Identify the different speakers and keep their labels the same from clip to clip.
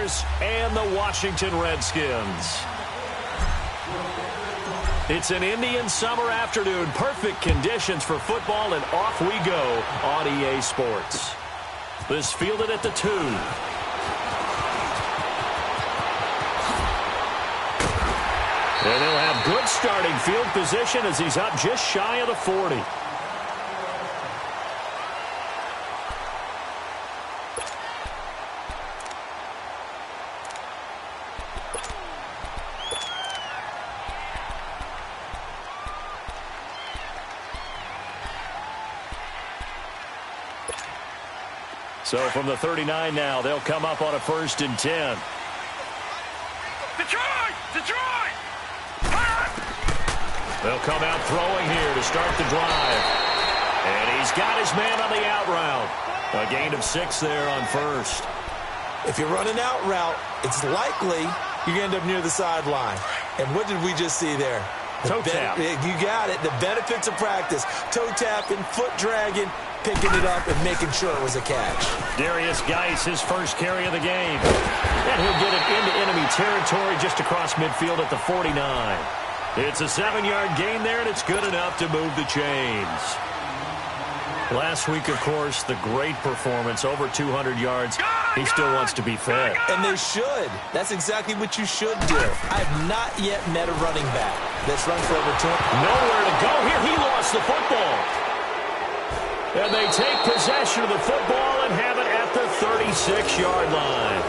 Speaker 1: Niners and the Washington Redskins. It's an Indian summer afternoon. Perfect conditions for football, and off we go on EA Sports. This fielded at the 2. And they'll have good starting field position as he's up just shy of the 40. So from the 39 now, they'll come up on a 1st and 10.
Speaker 2: Detroit! Detroit!
Speaker 1: They'll come out throwing here to start the drive. And he's got his man on the out route. A gain of 6 there on 1st.
Speaker 3: If you run an out route, it's likely you're going to end up near the sideline. And what did we just see there?
Speaker 1: Toe tap.
Speaker 3: You got it. The benefits of practice. Toe tapping, foot dragging, picking it up, and making sure it was a catch.
Speaker 1: Darius Geis, his first carry of the game. And he'll get it into enemy territory just across midfield at the 49. It's a 7-yard gain there, and it's good enough to move the chains. Last week, of course, the great performance, over 200 yards. He still wants to be fed.
Speaker 3: And they should. That's exactly what you should do. I have not yet met a running back that's run for over 200.
Speaker 1: Nowhere to go here. He lost the football. And they take possession of the football and have it at the 36-yard line.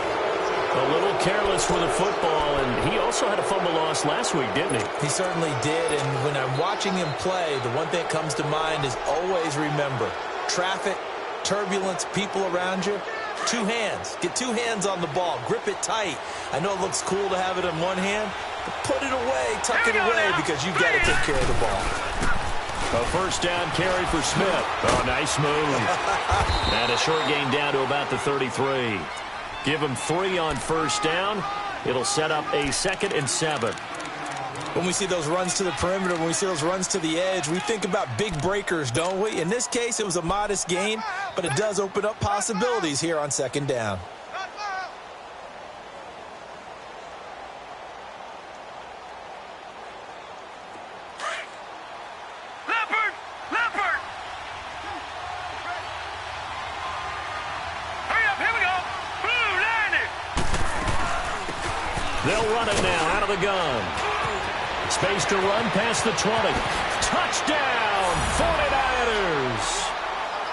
Speaker 1: A little careless with the football, and he also had a fumble loss last week, didn't he?
Speaker 3: He certainly did, and when I'm watching him play, the one thing that comes to mind is always remember, traffic, turbulence, people around you, 2 hands. Get 2 hands on the ball. Grip it tight. I know it looks cool to have it in one hand, but put it away, tuck it away, because you've got to take care of the ball.
Speaker 1: A 1st down carry for Smith. Oh, nice move. And a short gain down to about the 33. Give him 3 on 1st down. It'll set up a 2nd and 7.
Speaker 3: When we see those runs to the perimeter, when we see those runs to the edge, we think about big breakers, don't we? In this case, it was a modest gain, but it does open up possibilities here on 2nd down.
Speaker 1: They'll run it now out of the gun. Space to run past the 20. Touchdown, 49ers.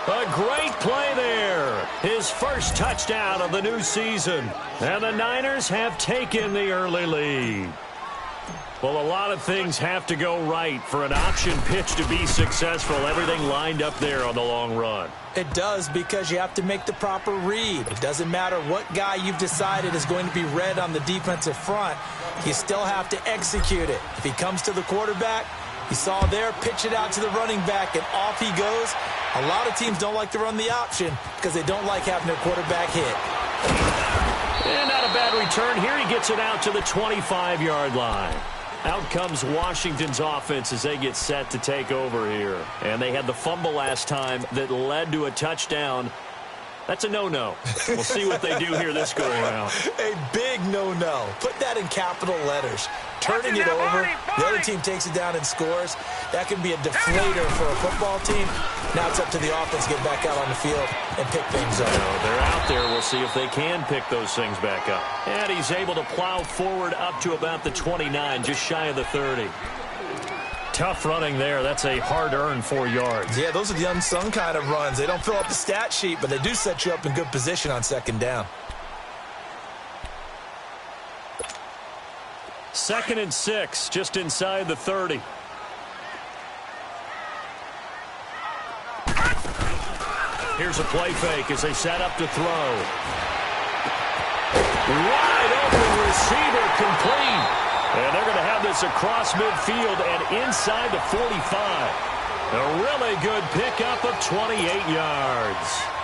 Speaker 1: A great play there. His first touchdown of the new season. And the Niners have taken the early lead. Well, a lot of things have to go right for an option pitch to be successful. Everything lined up there on the long run.
Speaker 3: It does, because you have to make the proper read. It doesn't matter what guy you've decided is going to be read on the defensive front. You still have to execute it. If he comes to the quarterback, you saw there, pitch it out to the running back, and off he goes. A lot of teams don't like to run the option because they don't like having their quarterback hit.
Speaker 1: And not a bad return here. He gets it out to the 25-yard line. Out comes Washington's offense as they get set to take over here. And they had the fumble last time that led to a touchdown. That's a no-no. We'll see what they do here this go-around.
Speaker 3: A big no-no. Put that in capital letters. Turning it over, the other team takes it down and scores. That can be a deflator for a football team. Now it's up to the offense to get back out on the field and pick things up.
Speaker 1: They're out there. We'll see if they can pick those things back up. And he's able to plow forward up to about the 29, just shy of the 30. Tough running there. That's a hard-earned 4 yards.
Speaker 3: Yeah, those are the unsung kind of runs. They don't fill up the stat sheet, but they do set you up in good position on 2nd down.
Speaker 1: 2nd and 6, just inside the 30. Here's a play fake as they set up to throw. Wide open receiver, complete. And they're going to have this across midfield and inside the 45. A really good pickup of 28 yards.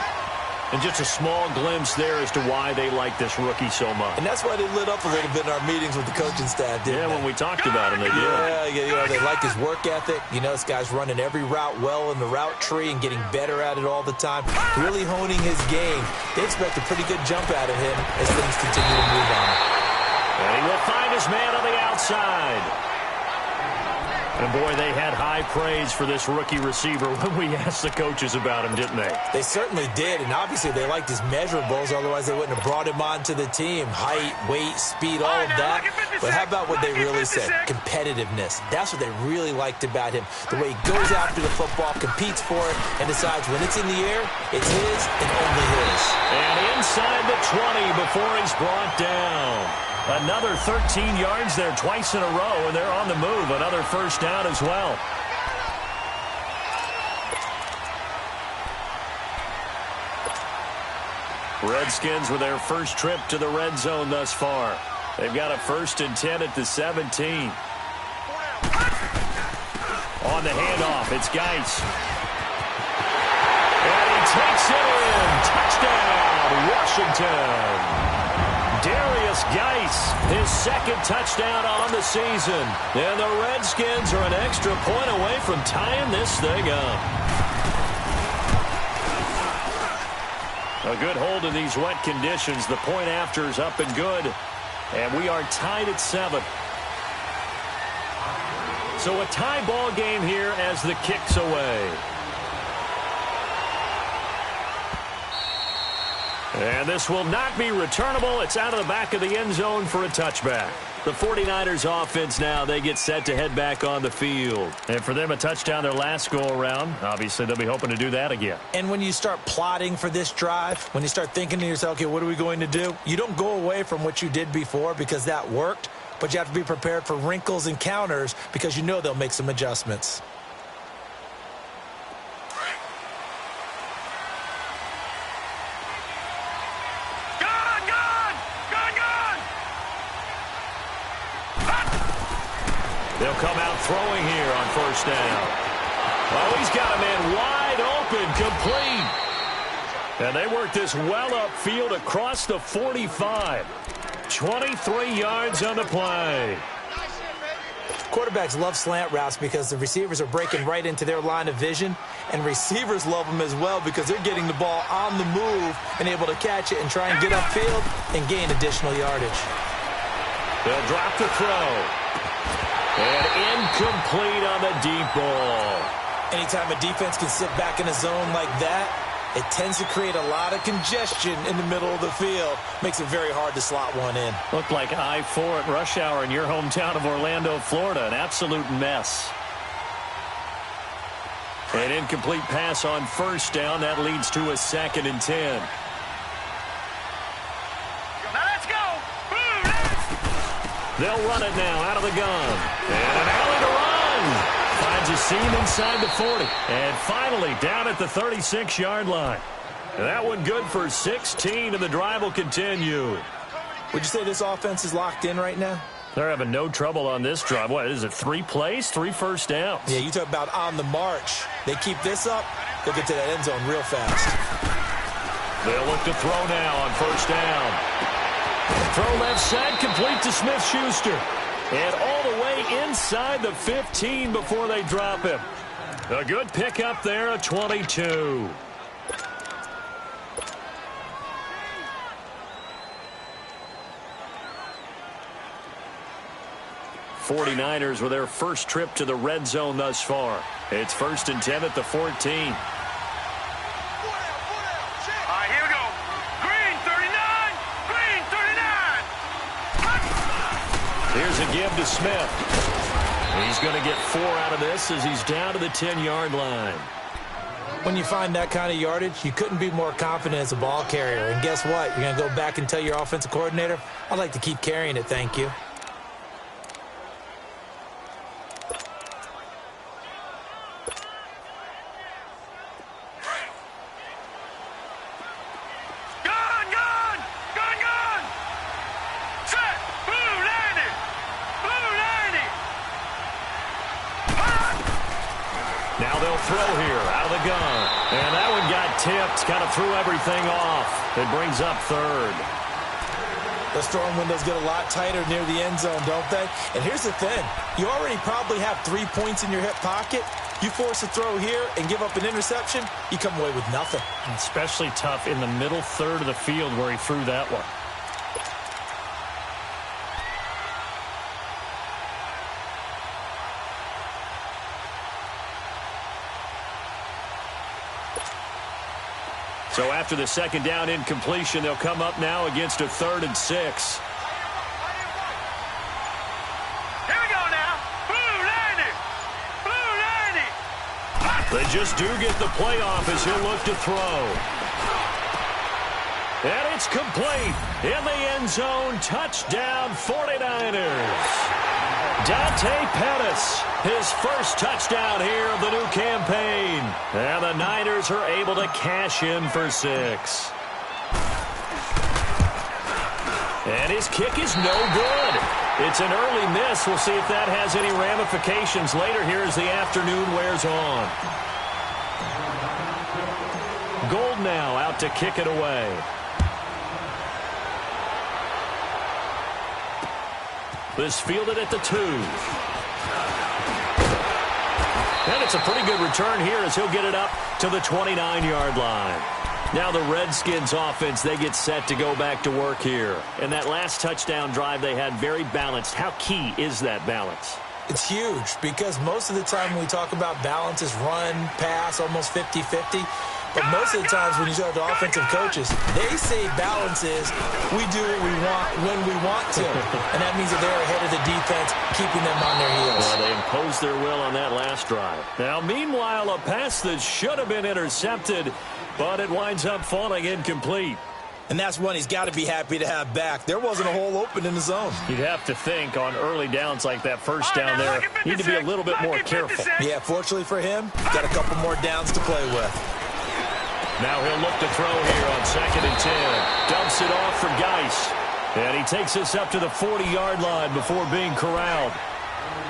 Speaker 1: And just a small glimpse there as to why they like this rookie so much.
Speaker 3: And that's why they lit up a little bit in our meetings with the coaching staff, didn't they?
Speaker 1: Yeah, when we talked about him, they did.
Speaker 3: Yeah, they like his work ethic. You know, this guy's running every route well in the route tree and getting better at it all the time, really honing his game. They expect a pretty good jump out of him as things continue to move
Speaker 1: find his man on the outside. And, boy, they had high praise for this rookie receiver when we asked the coaches about him, didn't they?
Speaker 3: They certainly did, and obviously they liked his measurables. Otherwise, they wouldn't have brought him onto the team. Height, weight, speed, all of that. But how about what they really said? Competitiveness. That's what they really liked about him. The way he goes after the football, competes for it, and decides when it's in the air, it's his and only his.
Speaker 1: And inside the 20 before he's brought down. Another 13 yards there twice in a row, and they're on the move. Another first down as well. Redskins with their first trip to the red zone thus far. They've got a 1st and 10 at the 17. On the handoff, it's Geis. And he takes it in. Touchdown, Washington. Darius Geis, his 2nd touchdown on the season. And the Redskins are an extra point away from tying this thing up. A good hold in these wet conditions. The point after is up and good. And we are tied at 7. So a tie ball game here as the kick's away. And this will not be returnable. It's out of the back of the end zone for a touchback. The 49ers offense now, they get set to head back on the field. And for them, a touchdown their last go-around. Obviously, they'll be hoping to do that again.
Speaker 3: And when you start plotting for this drive, when you start thinking to yourself, okay, what are we going to do? You don't go away from what you did before because that worked, but you have to be prepared for wrinkles and counters because you know they'll make some adjustments.
Speaker 1: They'll come out throwing here on first down. Oh, he's got a man wide open, complete. And they work this well upfield across the 45. 23 yards on the play.
Speaker 3: Quarterbacks love slant routes because the receivers are breaking right into their line of vision, and receivers love them as well because they're getting the ball on the move and able to catch it and try and get upfield and gain additional yardage.
Speaker 1: They'll drop the throw. And incomplete on the deep ball.
Speaker 3: Anytime a defense can sit back in a zone like that, it tends to create a lot of congestion in the middle of the field. Makes it very hard to slot one in.
Speaker 1: Looked like I-4 at rush hour in your hometown of Orlando, Florida. An absolute mess. An incomplete pass on first down. That leads to a 2nd and 10. They'll run it now out of the gun. And an alley to run. Finds a seam inside the 40. And finally down at the 36-yard line. And that one good for 16, and the drive will continue.
Speaker 3: Would you say this offense is locked in right now?
Speaker 1: They're having no trouble on this drive. What is it, 3 plays, 3 first downs?
Speaker 3: Yeah, you talk about on the march. They keep this up, they'll get to that end zone real fast.
Speaker 1: They'll look to throw now on first down. Throw left side, complete to Smith-Schuster. And all the way inside the 15 before they drop him. A good pickup there at 22. '49ers with their first trip to the red zone thus far. It's 1st and 10 at the 14. Here's a give to Smith. He's going to get 4 out of this as he's down to the 10-yard line.
Speaker 3: When you find that kind of yardage, you couldn't be more confident as a ball carrier. And guess what? You're going to go back and tell your offensive coordinator, I'd like to keep carrying it, thank you.
Speaker 1: Now they'll throw here out of the gun. And that one got tipped, kind of threw everything off. It brings up 3rd.
Speaker 3: Those throwing windows get a lot tighter near the end zone, don't they? And here's the thing. You already probably have 3 points in your hip pocket. You force a throw here and give up an interception, you come away with nothing.
Speaker 1: Especially tough in the middle third of the field where he threw that one. So after the second down incompletion, they'll come up now against a 3rd and 6.
Speaker 2: Here we go now. Blue 90. Blue 90.
Speaker 1: They just do get the playoff as he'll look to throw. And it's complete. In the end zone, touchdown 49ers. Dante Pettis, his first touchdown here of the new campaign. And the Niners are able to cash in for 6. And his kick is no good. It's an early miss. We'll see if that has any ramifications later here as the afternoon wears on. Gold now out to kick it away. This fielded at the 2. And it's a pretty good return here as he'll get it up to the 29-yard line. Now the Redskins offense, they get set to go back to work here. And that last touchdown drive they had very balanced. How key is that balance?
Speaker 3: It's huge because most of the time when we talk about balance is run, pass, almost 50-50. But most of the times when you talk to offensive coaches, they say balance is we do what we want when we want to. And that means that they're ahead of the defense, keeping them on their heels.
Speaker 1: Well, they imposed their will on that last drive. Now, meanwhile, a pass that should have been intercepted, but it winds up falling incomplete.
Speaker 3: And that's one he's got to be happy to have back. There wasn't a hole open in the zone.
Speaker 1: You'd have to think on early downs like that first down there, you need to be a little bit more careful.
Speaker 3: Yeah, fortunately for him, got a couple more downs to play with.
Speaker 1: Now he'll look to throw here on 2nd and 10. Dumps it off for Geis. And he takes us up to the 40-yard line before being corralled.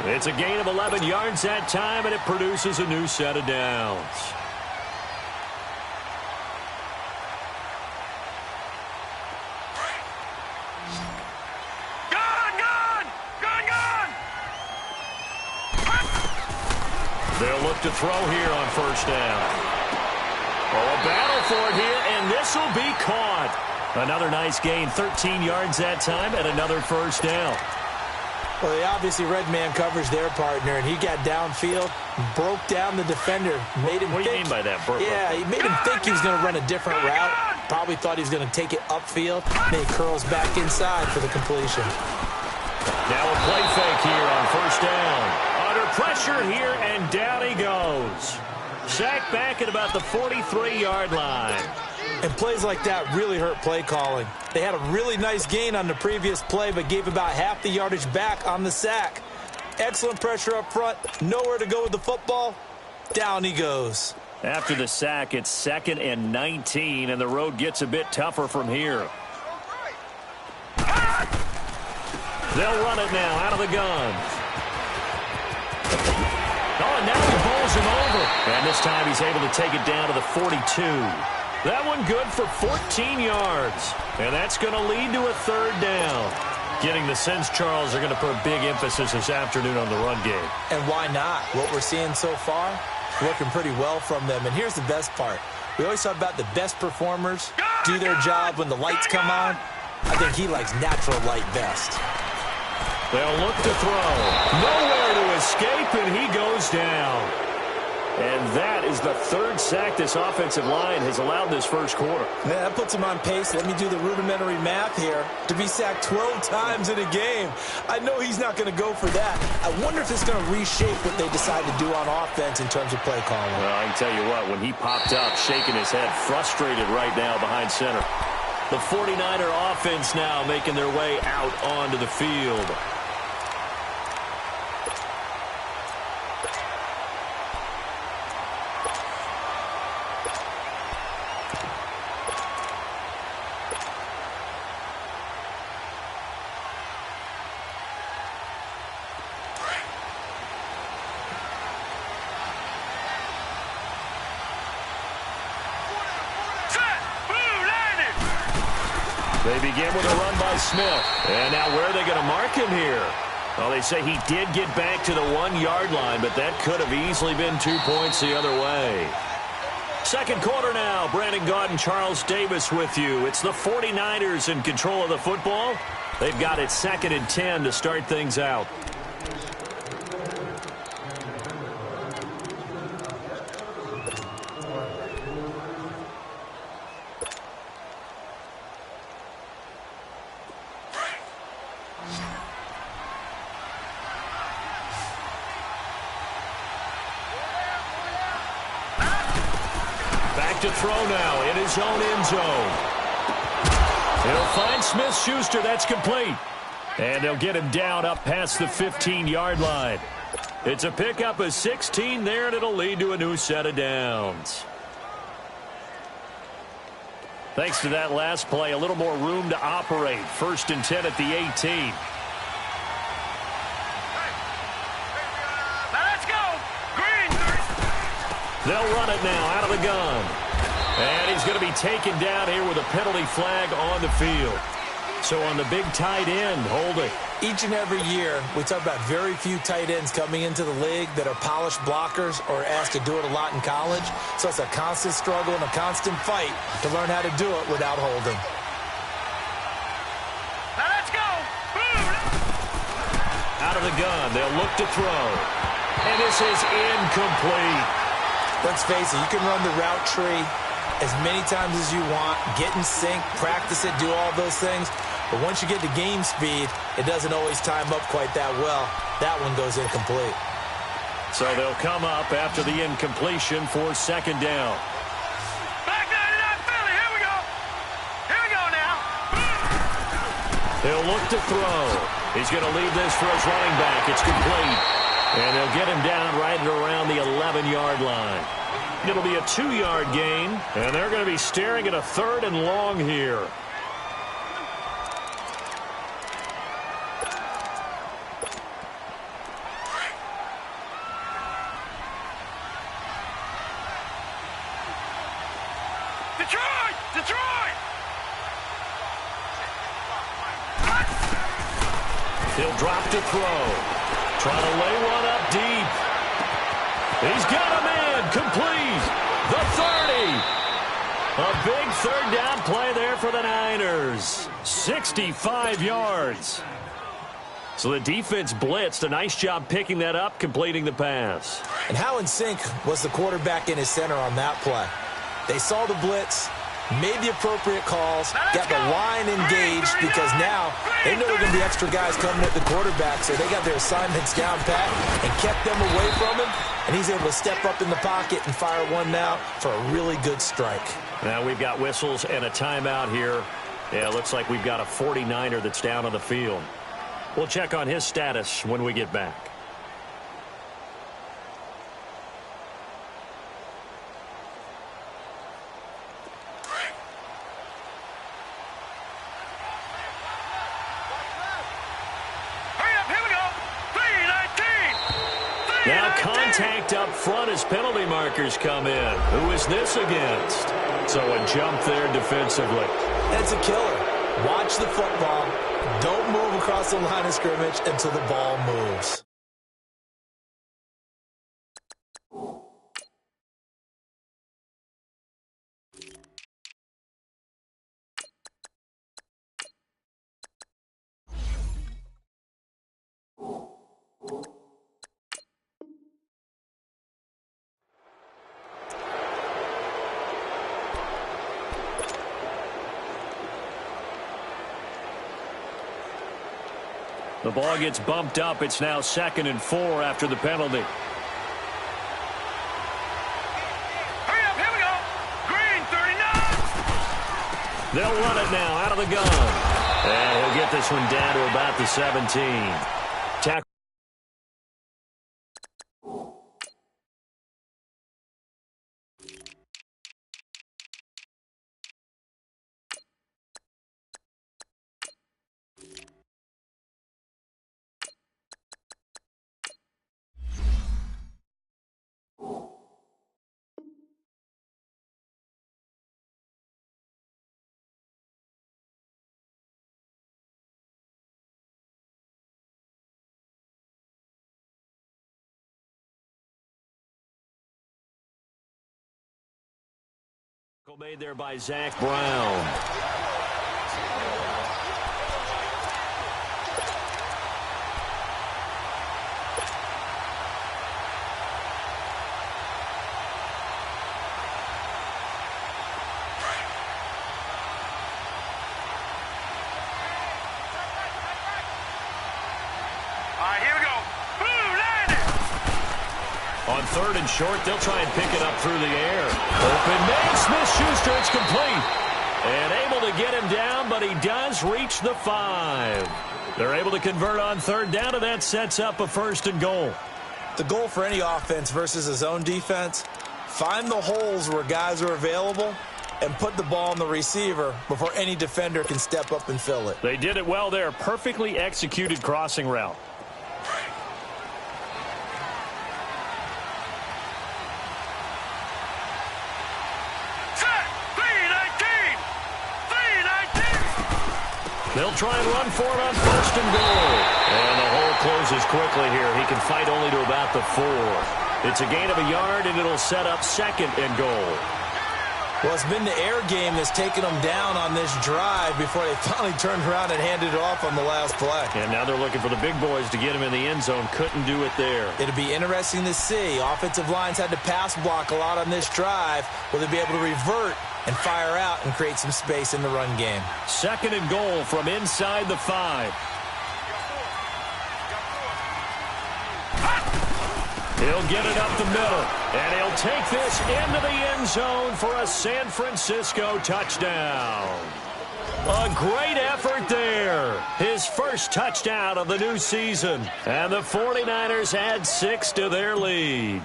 Speaker 1: It's a gain of 11 yards that time, and it produces a new set of downs. They'll look to throw here on 1st down. Oh, a battle for it here, and this will be caught. Another nice gain, 13 yards that time, and another 1st down.
Speaker 3: Well, they obviously red man covers their partner, and he got downfield, broke down the defender, made him
Speaker 1: What do you mean by that, Burke?
Speaker 3: Yeah, he made him think he was going to run a different route. Probably thought he was going to take it upfield. Then he curls back inside for the completion.
Speaker 1: Now a play fake here on 1st down. Under pressure here, and down he goes. Sacked back at about the 43-yard line.
Speaker 3: And plays like that really hurt play calling. They had a really nice gain on the previous play, but gave about half the yardage back on the sack. Excellent pressure up front. Nowhere to go with the football. Down he goes.
Speaker 1: After the sack, it's 2nd and 19, and the road gets a bit tougher from here. They'll run it now out of the gun. Oh, and now he bowls him over. And this time he's able to take it down to the 42. That one good for 14 yards. And that's going to lead to a 3rd down. Getting the sense Charles are going to put a big emphasis this afternoon on the run game.
Speaker 3: And why not? What we're seeing so far, working pretty well from them. And here's the best part. We always talk about the best performers do their job when the lights come on. I think he likes natural light best.
Speaker 1: They'll look to throw. Nowhere to escape, and he goes down. And that is the 3rd sack this offensive line has allowed this first quarter.
Speaker 3: Man, that puts him on pace. Let me do the rudimentary math here. To be sacked 12 times in a game. I know he's not going to go for that. I wonder if it's going to reshape what they decide to do on offense in terms of play calling.
Speaker 1: Well, I can tell you what, when he popped up, shaking his head, frustrated right now behind center. The 49er offense now making their way out onto the field. They begin with a run by Smith. And now where are they going to mark him here? Well, they say he did get back to the 1-yard line, but that could have easily been 2 points the other way. Second quarter now. Brandon Gaudin, Charles Davis with you. It's the 49ers in control of the football. They've got it 2nd and 10 to start things out. Back to throw now in his own end zone. He'll find Smith-Schuster. That's complete. And they'll get him down up past the 15-yard line. It's a pickup of 16 there, and it'll lead to a new set of downs. Thanks to that last play, a little more room to operate. 1st and 10 at the 18. They'll run it now out of the gun. And he's going to be taken down here with a penalty flag on the field. So on the big tight end, holding.
Speaker 3: Each and every year, we talk about very few tight ends coming into the league that are polished blockers or asked to do it a lot in college. So it's a constant struggle and a constant fight to learn how to do it without holding.
Speaker 2: Now let's go.
Speaker 1: Out of the gun, they'll look to throw. And this is incomplete.
Speaker 3: Let's face it, you can run the route tree as many times as you want, get in sync, practice it, do all those things. But once you get to game speed, it doesn't always time up quite that well. That one goes incomplete.
Speaker 1: So they'll come up after the incompletion for 2nd down.
Speaker 2: Back 99 Philly, here we go. Here we go now.
Speaker 1: He'll look to throw. He's going to leave this for his running back. It's complete. And they'll get him down right around the 11-yard line. It'll be a 2-yard gain, and they're going to be staring at a 3rd and long here.
Speaker 2: Detroit! Detroit!
Speaker 1: He'll drop to throw. Trying to lay one up deep. He's got him in. Complete. The 30. A big 3rd down play there for the Niners. 65 yards. So the defense blitzed. A nice job picking that up, completing the pass.
Speaker 3: And how in sync was the quarterback in his center on that play? They saw the blitz, made the appropriate calls, got the line engaged because now they know there are going to be extra guys coming at the quarterback, so they got their assignments down pat and kept them away from him, and he's able to step up in the pocket and fire one now for a really good strike.
Speaker 1: Now we've got whistles and a timeout here. Yeah, it looks like we've got a 49er that's down on the field. We'll check on his status when we get back. Now contact up front as penalty markers come in. Who is this against? So a jump there defensively.
Speaker 3: That's a killer. Watch the football. Don't move across the line of scrimmage until the ball moves.
Speaker 1: The ball gets bumped up. It's now 2nd and 4 after the penalty.
Speaker 2: Hurry up, here we go. Green, 39.
Speaker 1: They'll run it now out of the gun. And he'll get this one down to about the 17. Tackle. Made there by Zach Brown. On third and short, they'll try and pick it up through the air. Open man, Smith-Schuster, it's complete. And able to get him down, but he does reach the 5. They're able to convert on third down, and that sets up a 1st and goal.
Speaker 3: The goal for any offense versus a zone defense, find the holes where guys are available and put the ball on the receiver before any defender can step up and fill it.
Speaker 1: They did it well there. Perfectly executed crossing route. They'll try and run for it on 1st and goal. And the hole closes quickly here. He can fight only to about the 4. It's a gain of a yard, and it'll set up 2nd and goal.
Speaker 3: Well, it's been the air game that's taken them down on this drive before they finally turned around and handed it off on the last play.
Speaker 1: And now they're looking for the big boys to get him in the end zone. Couldn't do it there.
Speaker 3: It'll be interesting to see. Offensive lines had to pass block a lot on this drive. Will they be able to revert and fire out and create some space in the run game?
Speaker 1: 2nd and goal from inside the 5. He'll get it up the middle, and he'll take this into the end zone for a San Francisco touchdown. A great effort there. His first touchdown of the new season. And the 49ers add 6 to their lead.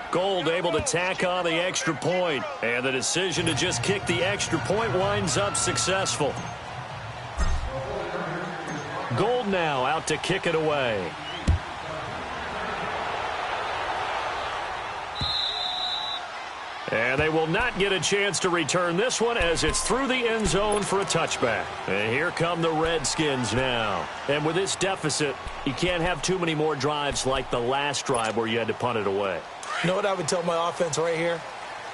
Speaker 1: Gold able to tack on the extra point, and the decision to just kick the extra point winds up successful. Gold now out to kick it away. And they will not get a chance to return this one as it's through the end zone for a touchback. And here come the Redskins now. And with this deficit, you can't have too many more drives like the last drive where you had to punt it away.
Speaker 3: You know what I would tell my offense right here?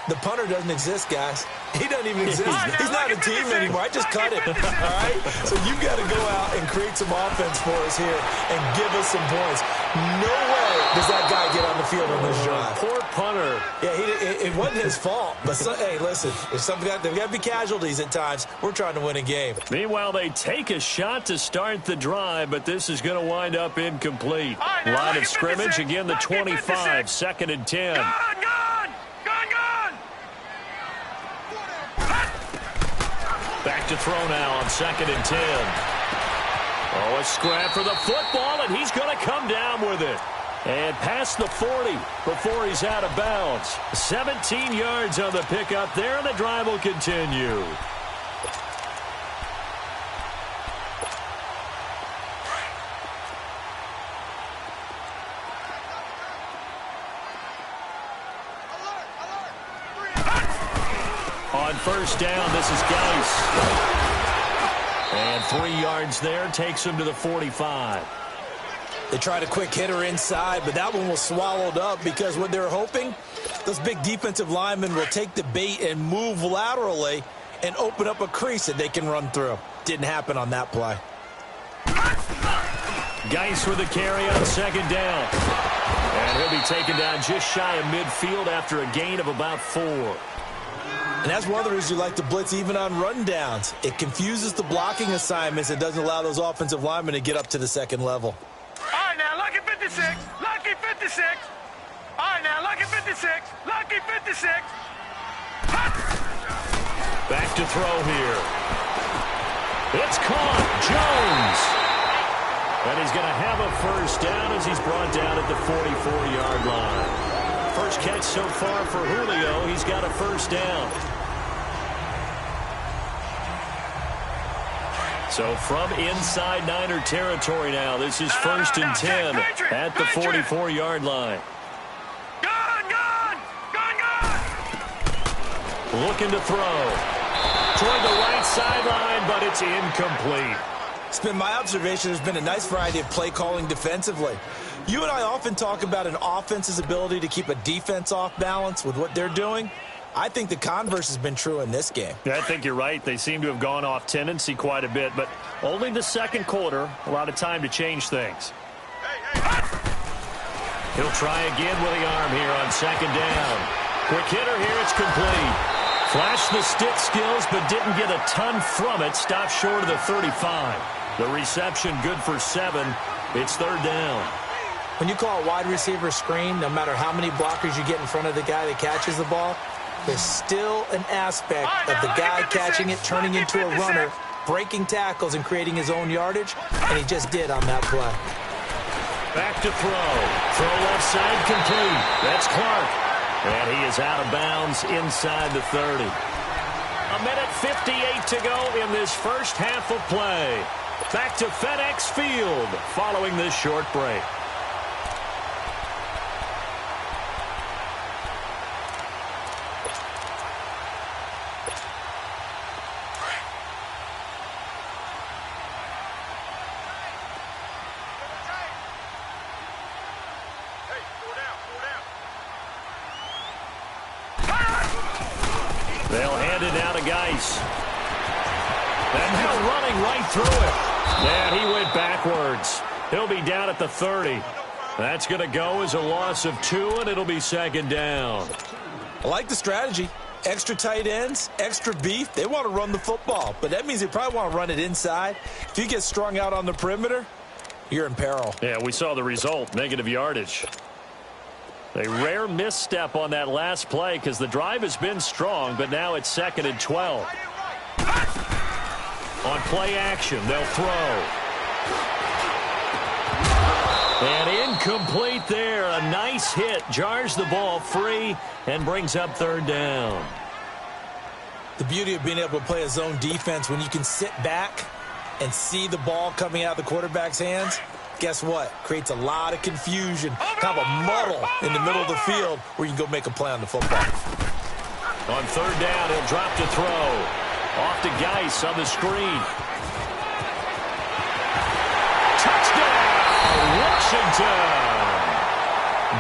Speaker 3: The punter doesn't exist, guys. He doesn't even exist. He's not a team anymore. I just cut him. All right? So you've got to go out and create some offense for us here and give us some points. No way does that guy get on the field on this drive.
Speaker 1: Poor punter.
Speaker 3: Yeah, it wasn't his fault. But, hey, listen, there's got to be casualties at times. We're trying to win a game.
Speaker 1: Meanwhile, they take a shot to start the drive, but this is going to wind up incomplete. Line of scrimmage, again, the 25, 2nd and 10. Back to throw now on 2nd and 10. Oh, a scrap for the football, and he's going to come down with it. And past the 40 before he's out of bounds. 17 yards on the pickup there, and the drive will continue. On 1st down, this is Geis. And 3 yards there takes him to the 45.
Speaker 3: They tried a quick hitter inside, but that one was swallowed up because what they're hoping, those big defensive linemen will take the bait and move laterally and open up a crease that they can run through. Didn't happen on that play.
Speaker 1: Geis with a carry on 2nd down. And he'll be taken down just shy of midfield after a gain of about 4.
Speaker 3: And that's one of the reasons you like to blitz even on rundowns. It confuses the blocking assignments and doesn't allow those offensive linemen to get up to the 2nd level.
Speaker 2: All right, now, lucky 56. Lucky 56. All right, now, lucky 56. Lucky 56.
Speaker 1: Back to throw here. It's caught. Jones. And he's going to have a 1st down as he's brought down at the 44-yard line. First catch so far for Julio. He's got a 1st down. So from inside Niner territory now, this is 1st and 10 at the 44-yard line.
Speaker 2: Gone!
Speaker 1: Looking to throw. Toward the right sideline, but it's incomplete.
Speaker 3: It's been my observation there's been a nice variety of play calling defensively. You and I often talk about an offense's ability to keep a defense off balance with what they're doing. I think the converse has been true in this game.
Speaker 1: Yeah, I think you're right. They seem to have gone off tendency quite a bit, but only the 2nd quarter, a lot of time to change things. He'll try again with the arm here on 2nd down. Quick hitter here, it's complete. Flashed the stick skills, but didn't get a ton from it. Stopped short of the 35. The reception good for 7. It's third down.
Speaker 3: When you call a wide receiver screen, no matter how many blockers you get in front of the guy that catches the ball, there's still an aspect of the guy catching it, turning into a runner, breaking tackles and creating his own yardage, and he just did on that play.
Speaker 1: Back to throw. Throw left side complete. That's Clark. And he is out of bounds inside the 30. 1:58 to go in this first half of play. Back to FedEx Field following this short break. They'll hand it down to Geis. And now running right through it. And he went backwards. He'll be down at the 30. That's going to go as a loss of 2, and it'll be second down.
Speaker 3: I like the strategy. Extra tight ends, extra beef. They want to run the football, but that means they probably want to run it inside. If you get strung out on the perimeter, you're in peril.
Speaker 1: Yeah, we saw the result, negative yardage. A rare misstep on that last play because the drive has been strong, but now it's 2nd and 12. On play action, they'll throw. And incomplete there. A nice hit. Jars the ball free and brings up third down.
Speaker 3: The beauty of being able to play a zone defense when you can sit back and see the ball coming out of the quarterback's hands, guess what? Creates a lot of confusion, kind of a muddle in the middle of the field where you can go make a play on the football.
Speaker 1: On third down, he'll drop to throw. Off to Geis on the screen. Touchdown, Washington!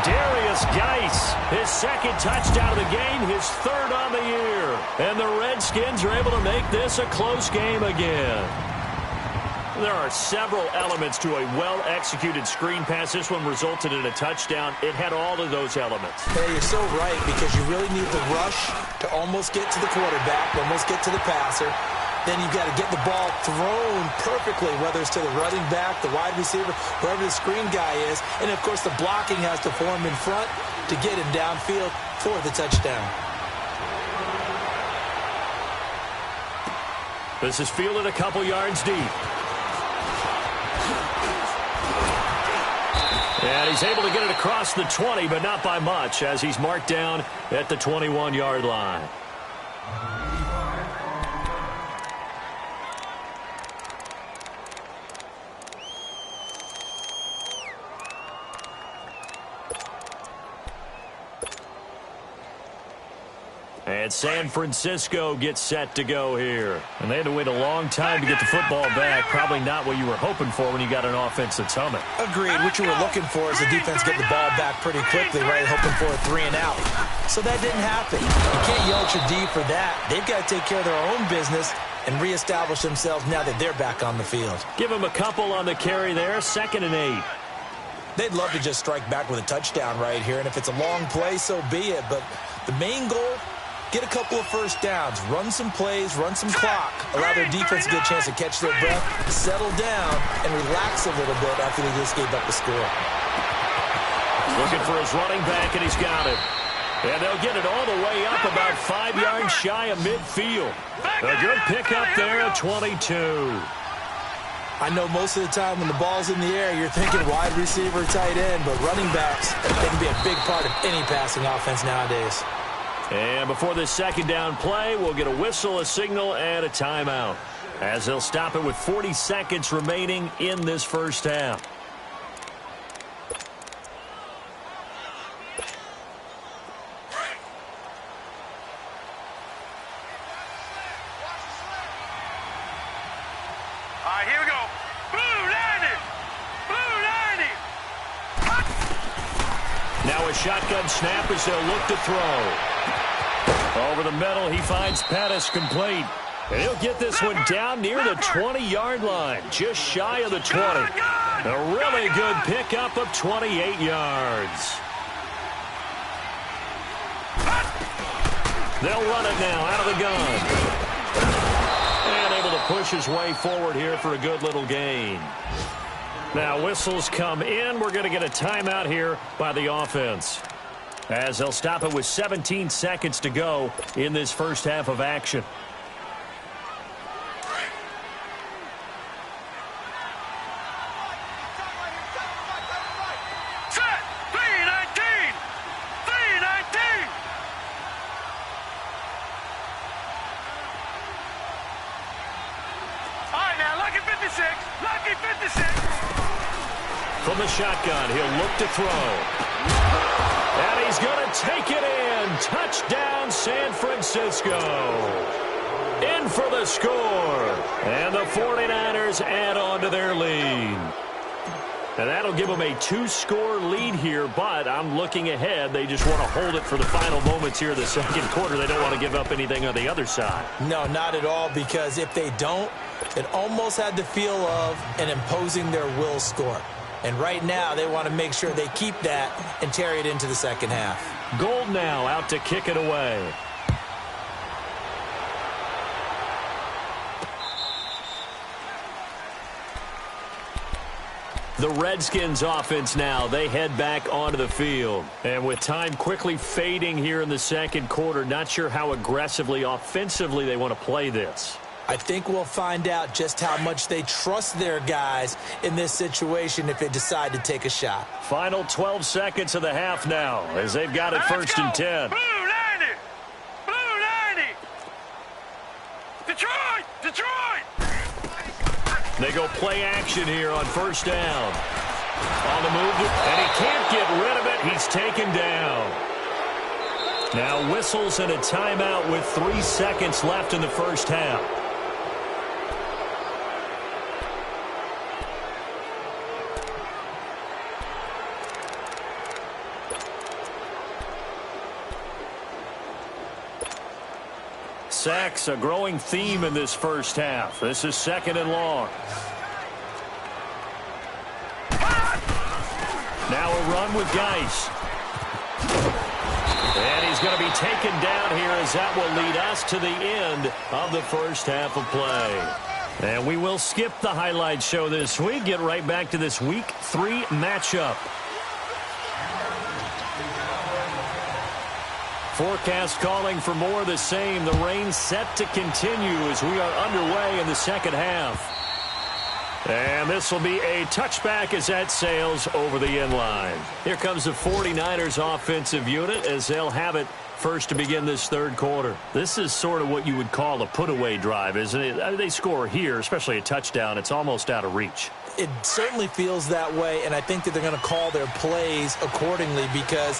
Speaker 1: Darius Geis, his 2nd touchdown of the game, his 3rd on the year. And the Redskins are able to make this a close game again. There are several elements to a well-executed screen pass. This one resulted in a touchdown. It had all of those elements.
Speaker 3: Yeah, you're so right, because you really need the rush to almost get to the quarterback, almost get to the passer. Then you've got to get the ball thrown perfectly, whether it's to the running back, the wide receiver, whoever the screen guy is. And, of course, the blocking has to form in front to get him downfield for the touchdown.
Speaker 1: This is fielded a couple yards deep. And he's able to get it across the 20, but not by much, as he's marked down at the 21-yard line. And San Francisco gets set to go here. And they had to wait a long time to get the football back. Probably not what you were hoping for when you got an offense that's humming.
Speaker 3: Agreed. What you were looking for is the defense getting the ball back pretty quickly, right? Hoping for a 3 and out. So that didn't happen. You can't yell at your D for that. They've got to take care of their own business and reestablish themselves now that they're back on the field.
Speaker 1: Give them a couple on the carry there. 2nd and 8.
Speaker 3: They'd love to just strike back with a touchdown right here. And if it's a long play, so be it. But the main goal, get a couple of first downs, run some plays, run some clock, allow their defense to get a chance to catch their breath, settle down, and relax a little bit after they just gave up the score.
Speaker 1: Looking for his running back, and he's got it. And they'll get it all the way up about 5 yards shy of midfield. A good pickup there at 22.
Speaker 3: I know most of the time when the ball's in the air, you're thinking wide receiver, tight end, but running backs, they can be a big part of any passing offense nowadays.
Speaker 1: And before this 2nd down play, we'll get a whistle, a signal, and a timeout, as they'll stop it with 40 seconds remaining in this first half.
Speaker 2: All right, here we go. Blue 90. Blue 90.
Speaker 1: Now a shotgun snap as they'll look to throw. Over the middle, he finds Pettis complete. And he'll get this one down near the 20-yard line, just shy of the 20. A really good pickup of 28 yards. They'll run it now out of the gun. And able to push push his way forward here for a good little gain. Now whistles come in. We're going to get a timeout here by the offense, as they'll stop it with 17 seconds to go in this first half of action.
Speaker 2: Set! 319! 319! All right, now, lucky 56. Lucky 56.
Speaker 1: From the shotgun, he'll look to throw. And he's going to take it in. Touchdown, San Francisco. In for the score. And the 49ers add on to their lead. And that'll give them a 2-score lead here, but I'm looking ahead. They just want to hold it for the final moments here of the second quarter. They don't want to give up anything on the other side.
Speaker 3: No, not at all, because if they don't, it almost had the feel of an imposing their will score. And right now, they want to make sure they keep that and carry it into the second half.
Speaker 1: Gold now out to kick it away. The Redskins offense now, they head back onto the field. And with time quickly fading here in the second quarter, not sure how aggressively, offensively they want to play this.
Speaker 3: I think we'll find out just how much they trust their guys in this situation if they decide to take a shot.
Speaker 1: Final 12 seconds of the half now, as they've got it first and 10.
Speaker 2: Blue 90! Blue 90! Detroit! Detroit!
Speaker 1: They go play action here on first down. On the move, and he can't get rid of it. He's taken down. Now whistles and a timeout with 3 seconds left in the first half. Sacks, a growing theme in this first half. This is second and long. Now a run with Geis. And he's going to be taken down here, as that will lead us to the end of the first half of play. And we will skip the highlight show this week. Get right back to this Week 3 matchup. Forecast calling for more of the same. The rain set to continue as we are underway in the second half. And this will be a touchback as that sails over the end line. Here comes the 49ers offensive unit as they'll have it first to begin this third quarter. This is sort of what you would call a put-away drive, isn't it? They score here, especially a touchdown. It's almost out of reach.
Speaker 3: It certainly feels that way, and I think that they're going to call their plays accordingly, because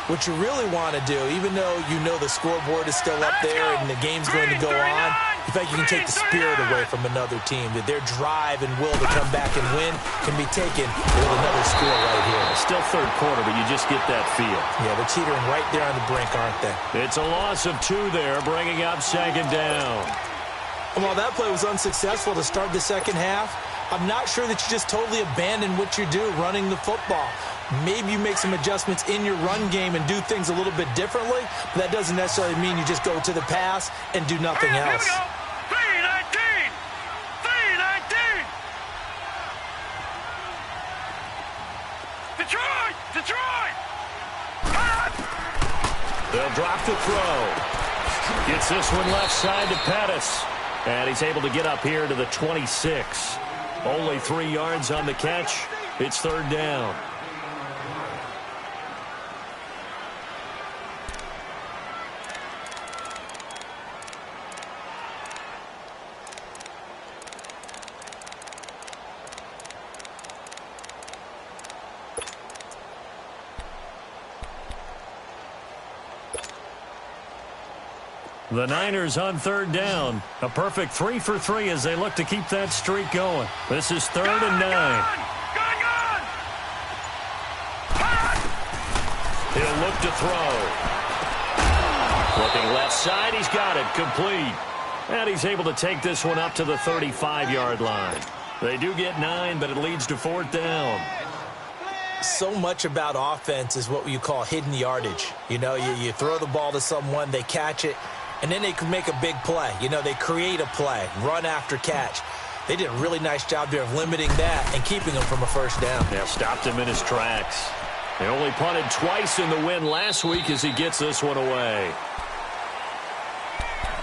Speaker 3: what you really want to do, even though you know the scoreboard is still up there and the game's going to go on, you think you can take the spirit away from another team, that their drive and will to come back and win can be taken with another score right here.
Speaker 1: Still third quarter, but you just get that feel.
Speaker 3: Yeah, they're teetering right there on the brink, aren't they?
Speaker 1: It's a loss of 2 there, bringing up second down.
Speaker 3: And while that play was unsuccessful to start the second half, I'm not sure that you just totally abandon what you do running the football. Maybe you make some adjustments in your run game and do things a little bit differently, but that doesn't necessarily mean you just go to the pass and do nothing else.
Speaker 2: Here we go. 319! 319! Detroit! Detroit!
Speaker 1: They'll drop the throw. Gets this one left side to Pettis. And he's able to get up here to the 26. Only 3 yards on the catch. It's third down. The Niners on third down. A perfect 3 for 3 as they look to keep that streak going. This is third and 9.
Speaker 2: Gone!
Speaker 1: He'll look to throw. Looking left side, he's got it, complete. And he's able to take this one up to the 35-yard line. They do get 9, but it leads to fourth down.
Speaker 3: So much about offense is what you call hidden yardage. You know, you throw the ball to someone, they catch it, And then they can make a big play. You know, they create a play, run after catch. They did a really nice job there of limiting that and keeping him from a first down.
Speaker 1: Yeah, stopped him in his tracks. They only punted twice in the win last week as he gets this one away.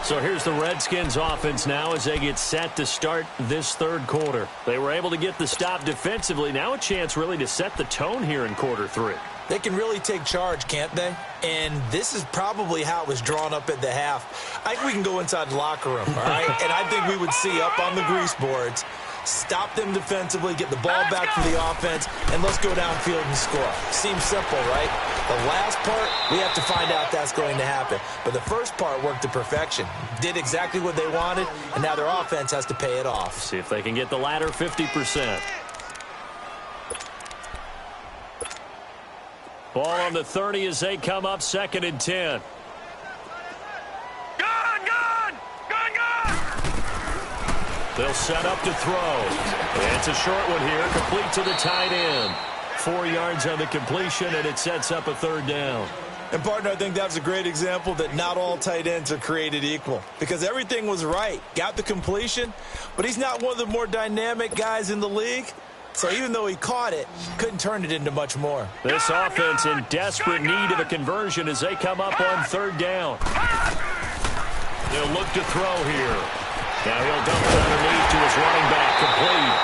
Speaker 1: So here's the Redskins offense now as they get set to start this third quarter. They were able to get the stop defensively. Now a chance really to set the tone here in quarter three.
Speaker 3: They can really take charge, can't they? And this is probably how it was drawn up at the half. I think we can go inside the locker room, all right? And I think we would see up on the grease boards, stop them defensively, get the ball back to the offense, and let's go downfield and score. Seems simple, right? The last part, we have to find out that's going to happen. But the first part worked to perfection. Did exactly what they wanted, and now their offense has to pay it off.
Speaker 1: See if they can get the latter 50%. Ball on the 30 as they come up 2nd and 10. They'll set up to throw. And it's a short one here, complete to the tight end. 4 yards on the completion, and it sets up a third down.
Speaker 3: And, partner, I think that's a great example that not all tight ends are created equal. Because everything was right. Got the completion, but he's not one of the more dynamic guys in the league. So even though he caught it, couldn't turn it into much more.
Speaker 1: This offense in desperate need of a conversion as they come up on third down. They'll look to throw here. Now he'll dump it underneath to his running back, complete.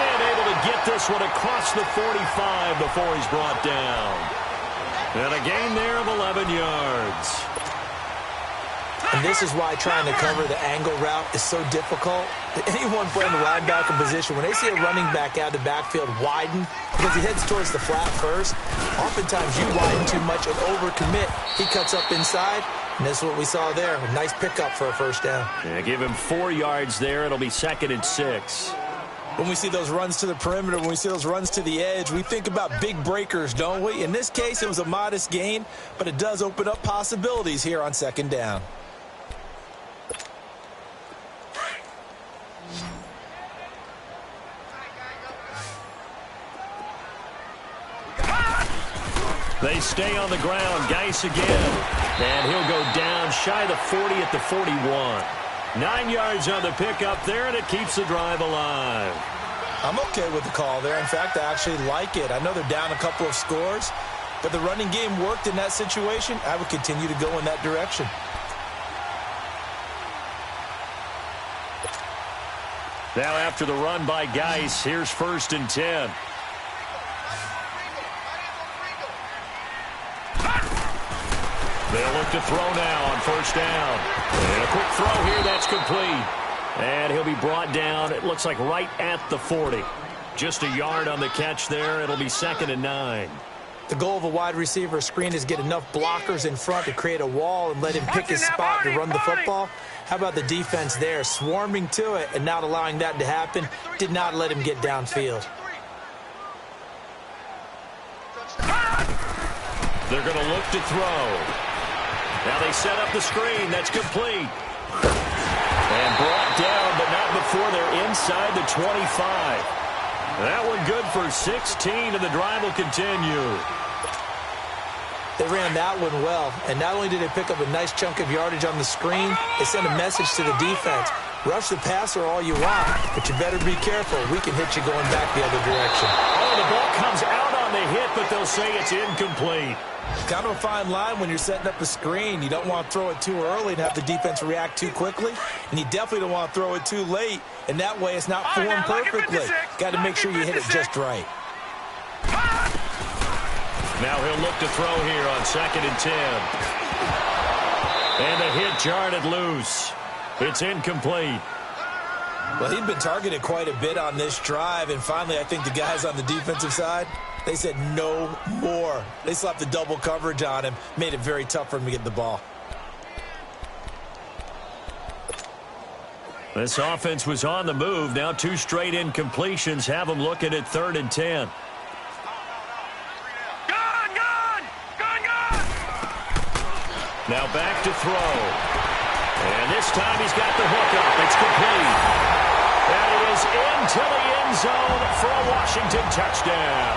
Speaker 1: And able to get this one across the 45 before he's brought down. And a gain there of 11 yards.
Speaker 3: And this is why trying to cover the angle route is so difficult. Anyone playing the linebacker position, when they see a running back out of the backfield widen, because he heads towards the flat first, oftentimes you widen too much and overcommit. He cuts up inside, and that's what we saw there. A nice pickup for a first down.
Speaker 1: Yeah, give him 4 yards there. It'll be 2nd and 6.
Speaker 3: When we see those runs to the perimeter, when we see those runs to the edge, we think about big breakers, don't we? In this case, it was a modest gain, but it does open up possibilities here on 2nd down.
Speaker 1: They stay on the ground. Geis again. And he'll go down shy of the 40 at the 41. 9 yards on the pickup there, and it keeps the drive alive.
Speaker 3: I'm okay with the call there. In fact, I actually like it. I know they're down a couple of scores, but the running game worked in that situation. I would continue to go in that direction.
Speaker 1: Now after the run by Geis, here's 1st and 10. They'll look to throw now on 1st down. And a quick throw here, that's complete. And he'll be brought down, it looks like right at the 40. Just a yard on the catch there. It'll be 2nd and 9.
Speaker 3: The goal of a wide receiver screen is get enough blockers in front to create a wall and let him pick his spot to run the football. How about the defense there, swarming to it and not allowing that to happen? Did not let him get downfield.
Speaker 1: They're going to look to throw. Now they set up the screen. That's complete. And brought down, but not before they're inside the 25. That one good for 16, and the drive will continue.
Speaker 3: They ran that one well, and not only did they pick up a nice chunk of yardage on the screen, they sent a message to the defense. Rush the passer all you want, but you better be careful. We can hit you going back the other direction.
Speaker 1: Oh, the ball comes out on the hit, but they'll say it's incomplete.
Speaker 3: Kind of a fine line when you're setting up a screen. You don't want to throw it too early and have the defense react too quickly, and you definitely don't want to throw it too late, and that way it's not formed perfectly. Got to make sure you hit it just right.
Speaker 1: Now he'll look to throw here on 2nd and 10. And the hit jarred it loose. It's incomplete.
Speaker 3: Well, he'd been targeted quite a bit on this drive, and finally I think the guys on the defensive side, they said no more. They slapped the double coverage on him, made it very tough for him to get the ball.
Speaker 1: This offense was on the move. Now 2 straight incompletions have them looking at 3rd and 10. Now back to throw. And this time he's got the hook up. It's complete. And he is into the end zone for a Washington touchdown.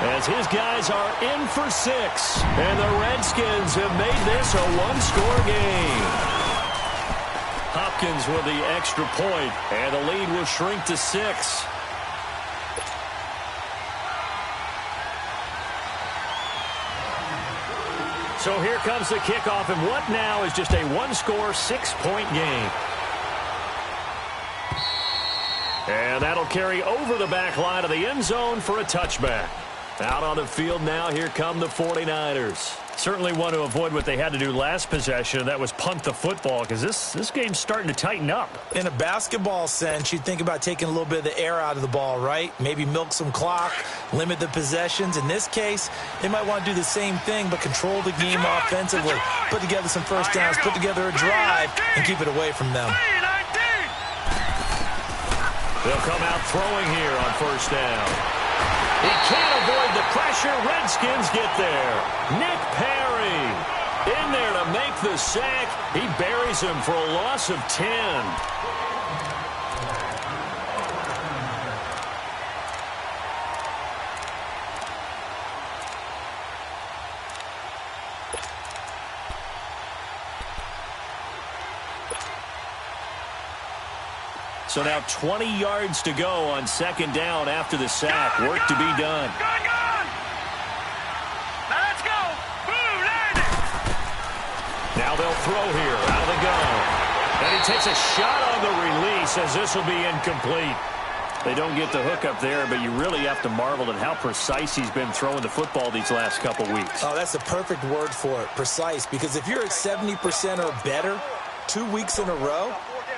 Speaker 1: as his guys are in for 6. And the Redskins have made this a one-score game. Hopkins with the extra point, and the lead will shrink to 6. So here comes the kickoff, and what now is just a one-score, 6-point game. And that'll carry over the back line of the end zone for a touchback. Out on the field now, here come the 49ers. Certainly want to avoid what they had to do last possession, that was punt the football, because this game's starting to tighten up.
Speaker 3: In a basketball sense, you think about taking a little bit of the air out of the ball, right? Maybe milk some clock, limit the possessions. In this case, they might want to do the same thing, but control the game offensively. Put together some first downs, put together a drive, and keep it away from them.
Speaker 1: They'll come out throwing here on first down. He can't avoid the pressure. Redskins get there. Nick Perry in there to make the sack. He buries him for a loss of 10. So now 20 yards to go on second down after the sack. Work to be done.
Speaker 2: Now let's go. Boom, land it.
Speaker 1: Now they'll throw here out of the gun. And he takes a shot on the release as this will be incomplete. They don't get the hook up there, but you really have to marvel at how precise he's been throwing the football these last couple weeks.
Speaker 3: Oh, that's the perfect word for it, precise, because if you're at 70% or better 2 weeks in a row,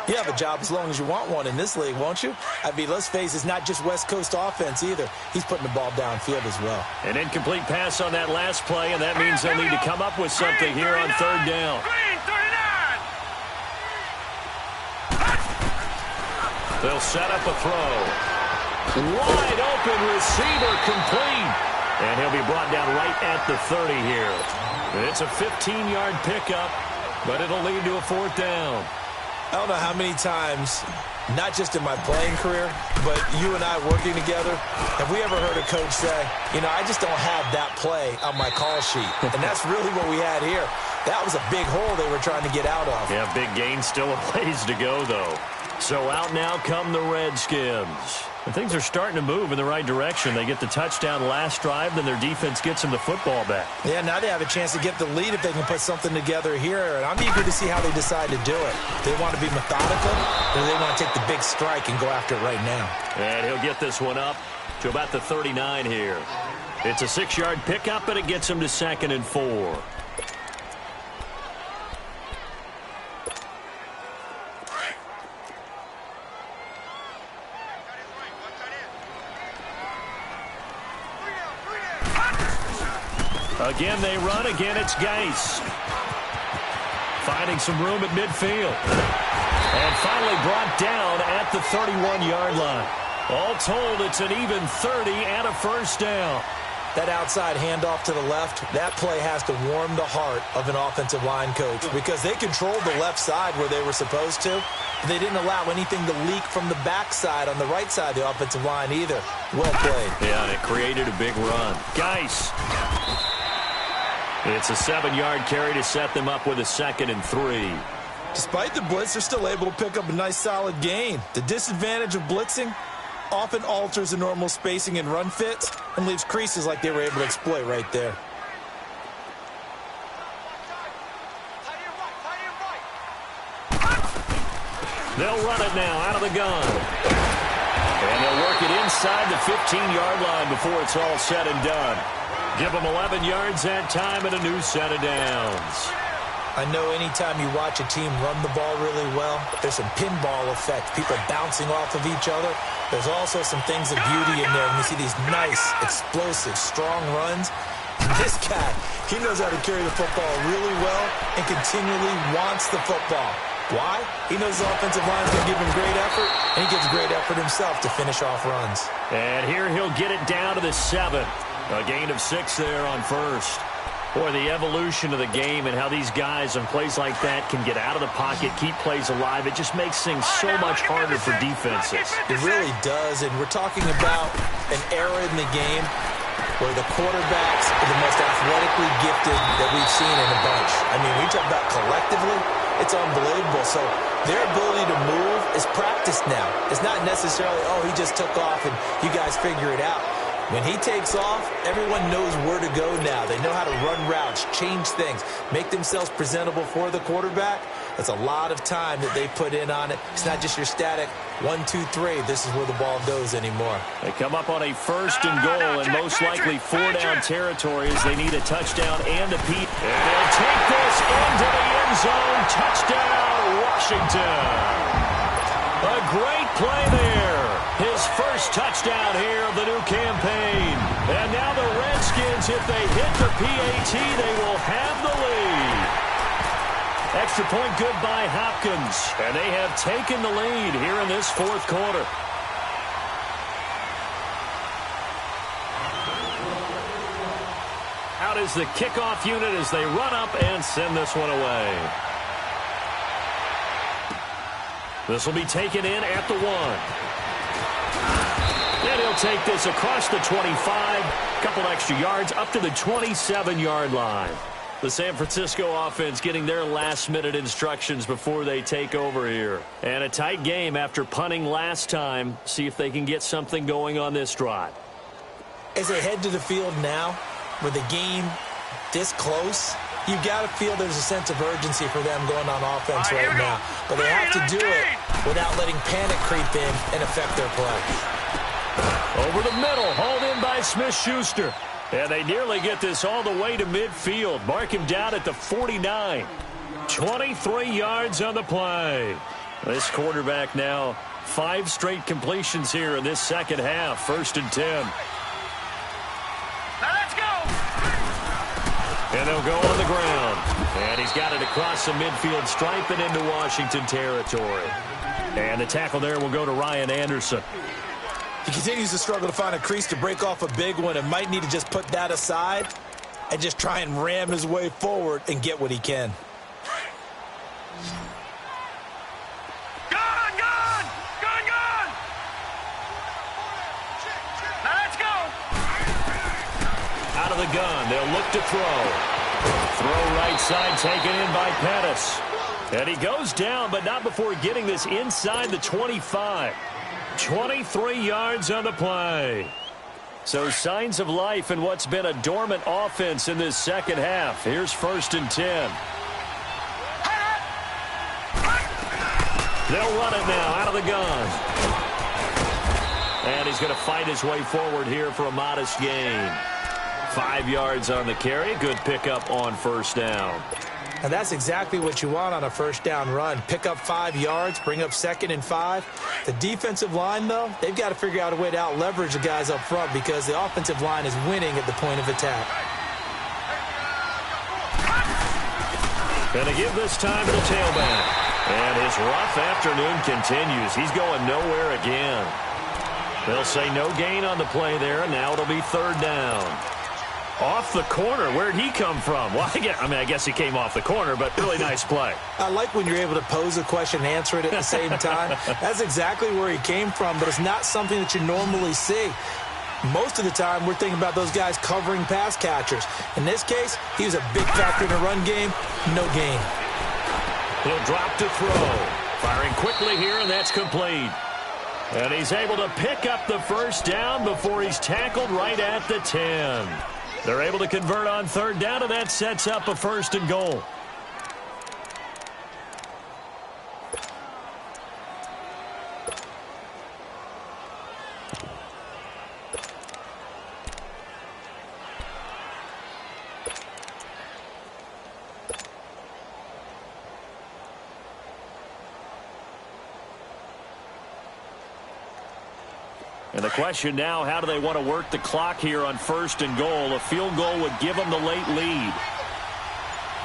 Speaker 3: you have a job as long as you want one in this league, won't you? I mean, let's face it, it's not just West Coast offense either. He's putting the ball downfield as well.
Speaker 1: An incomplete pass on that last play, and that means they'll need to come up with something here on third down. They'll set up a throw. Wide open receiver complete. And he'll be brought down right at the 30 here. It's a 15-yard pickup, but it'll lead to a fourth down.
Speaker 3: I don't know how many times, not just in my playing career, but you and I working together, have we ever heard a coach say, you know, I just don't have that play on my call sheet. And that's really what we had here. That was a big hole they were trying to get out of.
Speaker 1: Yeah, big gain, still a ways to go, though. So out now come the Redskins. And things are starting to move in the right direction. They get the touchdown last drive, then their defense gets them the football back.
Speaker 3: Yeah, now they have a chance to get the lead if they can put something together here. And I'm eager to see how they decide to do it. They want to be methodical, or they want to take the big strike and go after it right now.
Speaker 1: And he'll get this one up to about the 39 here. It's a 6-yard pickup, and it gets him to 2nd and 4. Again, they run. Again, it's Geis. Finding some room at midfield. And finally brought down at the 31-yard line. All told, it's an even 30 and a first down.
Speaker 3: That outside handoff to the left, that play has to warm the heart of an offensive line coach because they controlled the left side where they were supposed to. They didn't allow anything to leak from the backside on the right side of the offensive line either. Well played.
Speaker 1: Yeah, and it created a big run. Geis. It's a 7-yard carry to set them up with a 2nd and 3.
Speaker 3: Despite the blitz, they're still able to pick up a nice solid gain. The disadvantage of blitzing often alters the normal spacing and run fits and leaves creases like they were able to exploit right there.
Speaker 1: They'll run it now out of the gun. And they'll work it inside the 15-yard line before it's all said and done. Give them 11 yards that time and a new set of downs.
Speaker 3: I know anytime you watch a team run the ball really well, there's some pinball effect, people bouncing off of each other. There's also some things of beauty in there, and you see these nice, explosive, strong runs. And this guy, he knows how to carry the football really well and continually wants the football. Why? He knows the offensive line's going to give him great effort, and he gives great effort himself to finish off runs.
Speaker 1: And here he'll get it down to the 7. A gain of 6 there on first. Boy, the evolution of the game and how these guys on plays like that can get out of the pocket, keep plays alive, it just makes things so much harder for defenses.
Speaker 3: It really does, and we're talking about an era in the game where the quarterbacks are the most athletically gifted that we've seen in a bunch. I mean, we talk about collectively, it's unbelievable. So their ability to move is practiced now. It's not necessarily, oh, he just took off and you guys figure it out. When he takes off, everyone knows where to go now. They know how to run routes, change things, make themselves presentable for the quarterback. That's a lot of time that they put in on it. It's not just your static 1, 2, 3. This is where the ball goes anymore.
Speaker 1: They come up on a 1st and goal and most likely 4-down territory as they need a touchdown and a PAT. And they'll take this into the end zone. Touchdown, Washington. A great play there. His first touchdown here of the new campaign. And now the Redskins, if they hit the PAT, they will have the lead. Extra point good by Hopkins. And they have taken the lead here in this 4th quarter. Out is the kickoff unit as they run up and send this one away. This will be taken in at the 1. And he'll take this across the 25. Couple extra yards up to the 27-yard line. The San Francisco offense getting their last-minute instructions before they take over here. And a tight game after punting last time. See if they can get something going on this drive.
Speaker 3: As they head to the field now, with the game this close, you've got to feel there's a sense of urgency for them going on offense right now. But they have to do it without letting panic creep in and affect their play.
Speaker 1: Over the middle, hauled in by Smith-Schuster. And they nearly get this all the way to midfield. Mark him down at the 49. 23 yards on the play. This quarterback now 5 straight completions here in this second half. 1st and 10.
Speaker 2: Now let's go.
Speaker 1: And they'll go on the ground. And he's got it across the midfield stripe and into Washington territory. And the tackle there will go to Ryan Anderson.
Speaker 3: He continues to struggle to find a crease to break off a big one and might need to just put that aside and just try and ram his way forward and get what he can.
Speaker 2: Gone, gone, gone, gone. Now let's go.
Speaker 1: Out of the gun, they'll look to throw. Throw right side taken in by Pettis. And he goes down, but not before getting this inside the 25. 23 yards on the play. So signs of life in what's been a dormant offense in this second half. Here's 1st and 10. They'll run it now out of the gun. And he's going to fight his way forward here for a modest gain. 5 yards on the carry. Good pickup on 1st down.
Speaker 3: And that's exactly what you want on a 1st down run. Pick up 5 yards, bring up 2nd and 5. The defensive line, though, they've got to figure out a way to out-leverage the guys up front because the offensive line is winning at the point of attack.
Speaker 1: Going to give this time to the tailback. And his rough afternoon continues. He's going nowhere again. They'll say no gain on the play there, and now it'll be 3rd down. Off the corner. Where'd he come from? Well, I guess he came off the corner, but really nice play.
Speaker 3: I like when you're able to pose a question and answer it at the same time. That's exactly where he came from, but it's not something that you normally see. Most of the time, we're thinking about those guys covering pass catchers. In this case, he was a big factor in the run game. No gain.
Speaker 1: He'll drop to throw. Firing quickly here, and that's complete. And he's able to pick up the 1st down before he's tackled right at the 10. They're able to convert on 3rd down, and that sets up a 1st and goal. And the question now, how do they want to work the clock here on 1st and goal? A field goal would give them the late lead.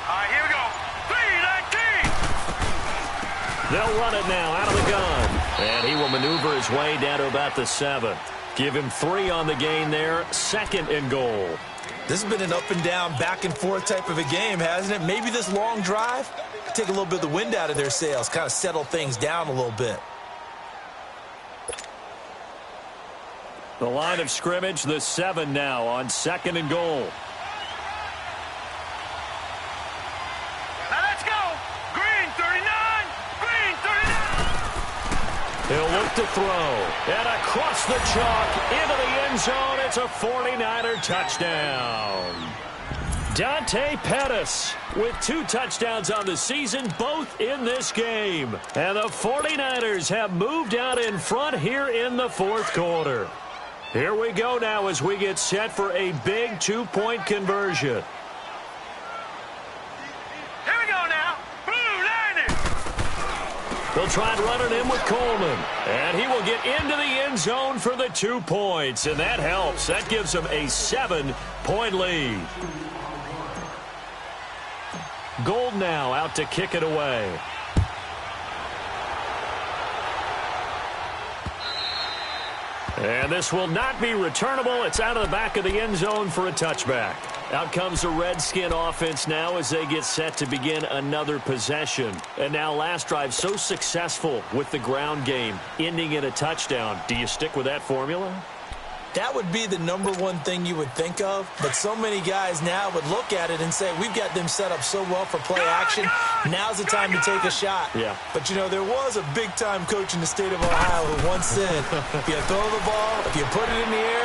Speaker 2: All right, here we go. 3-19.
Speaker 1: They'll run it now out of the gun. And he will maneuver his way down to about the 7. Give him 3 on the gain there. 2nd and goal.
Speaker 3: This has been an up and down, back and forth type of a game, hasn't it? Maybe this long drive take a little bit of the wind out of their sails, kind of settle things down a little bit.
Speaker 1: The line of scrimmage, the 7 now on 2nd and goal.
Speaker 2: Now let's go. Green 39. Green 39.
Speaker 1: He'll look to throw. And across the chalk into the end zone. It's a 49er touchdown. Dante Pettis with 2 touchdowns on the season, both in this game. And the 49ers have moved out in front here in the 4th quarter. Here we go now as we get set for a big 2-point conversion.
Speaker 2: Here we go now. Blue Niners.
Speaker 1: They'll try and run it in with Coleman. And he will get into the end zone for the 2 points. And that helps. That gives him a 7-point lead. Gold now out to kick it away. And this will not be returnable. It's out of the back of the end zone for a touchback. Out comes the Redskin offense now as they get set to begin another possession. And now last drive so successful with the ground game, ending in a touchdown. Do you stick with that formula?
Speaker 3: That would be the #1 thing you would think of, but so many guys now would look at it and say, we've got them set up so well for play action. Now's the time to take a shot.
Speaker 1: Yeah.
Speaker 3: But, you know, there was a big-time coach in the state of Ohio who once said, if you throw the ball, if you put it in the air,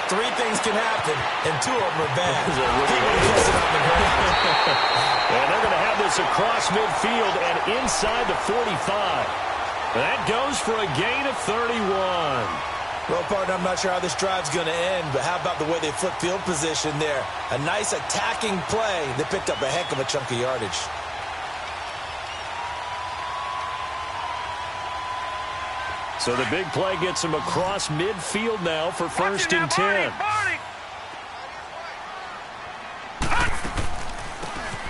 Speaker 3: 3 things can happen, and 2 of them are bad. People kiss it on the ground.
Speaker 1: And they're going to have this across midfield and inside the 45. That goes for a gain of 31.
Speaker 3: Well, partner, I'm not sure how this drive's going to end, but how about the way they flip field position there? A nice attacking play that picked up a heck of a chunk of yardage.
Speaker 1: So the big play gets him across midfield now for 1st and 10.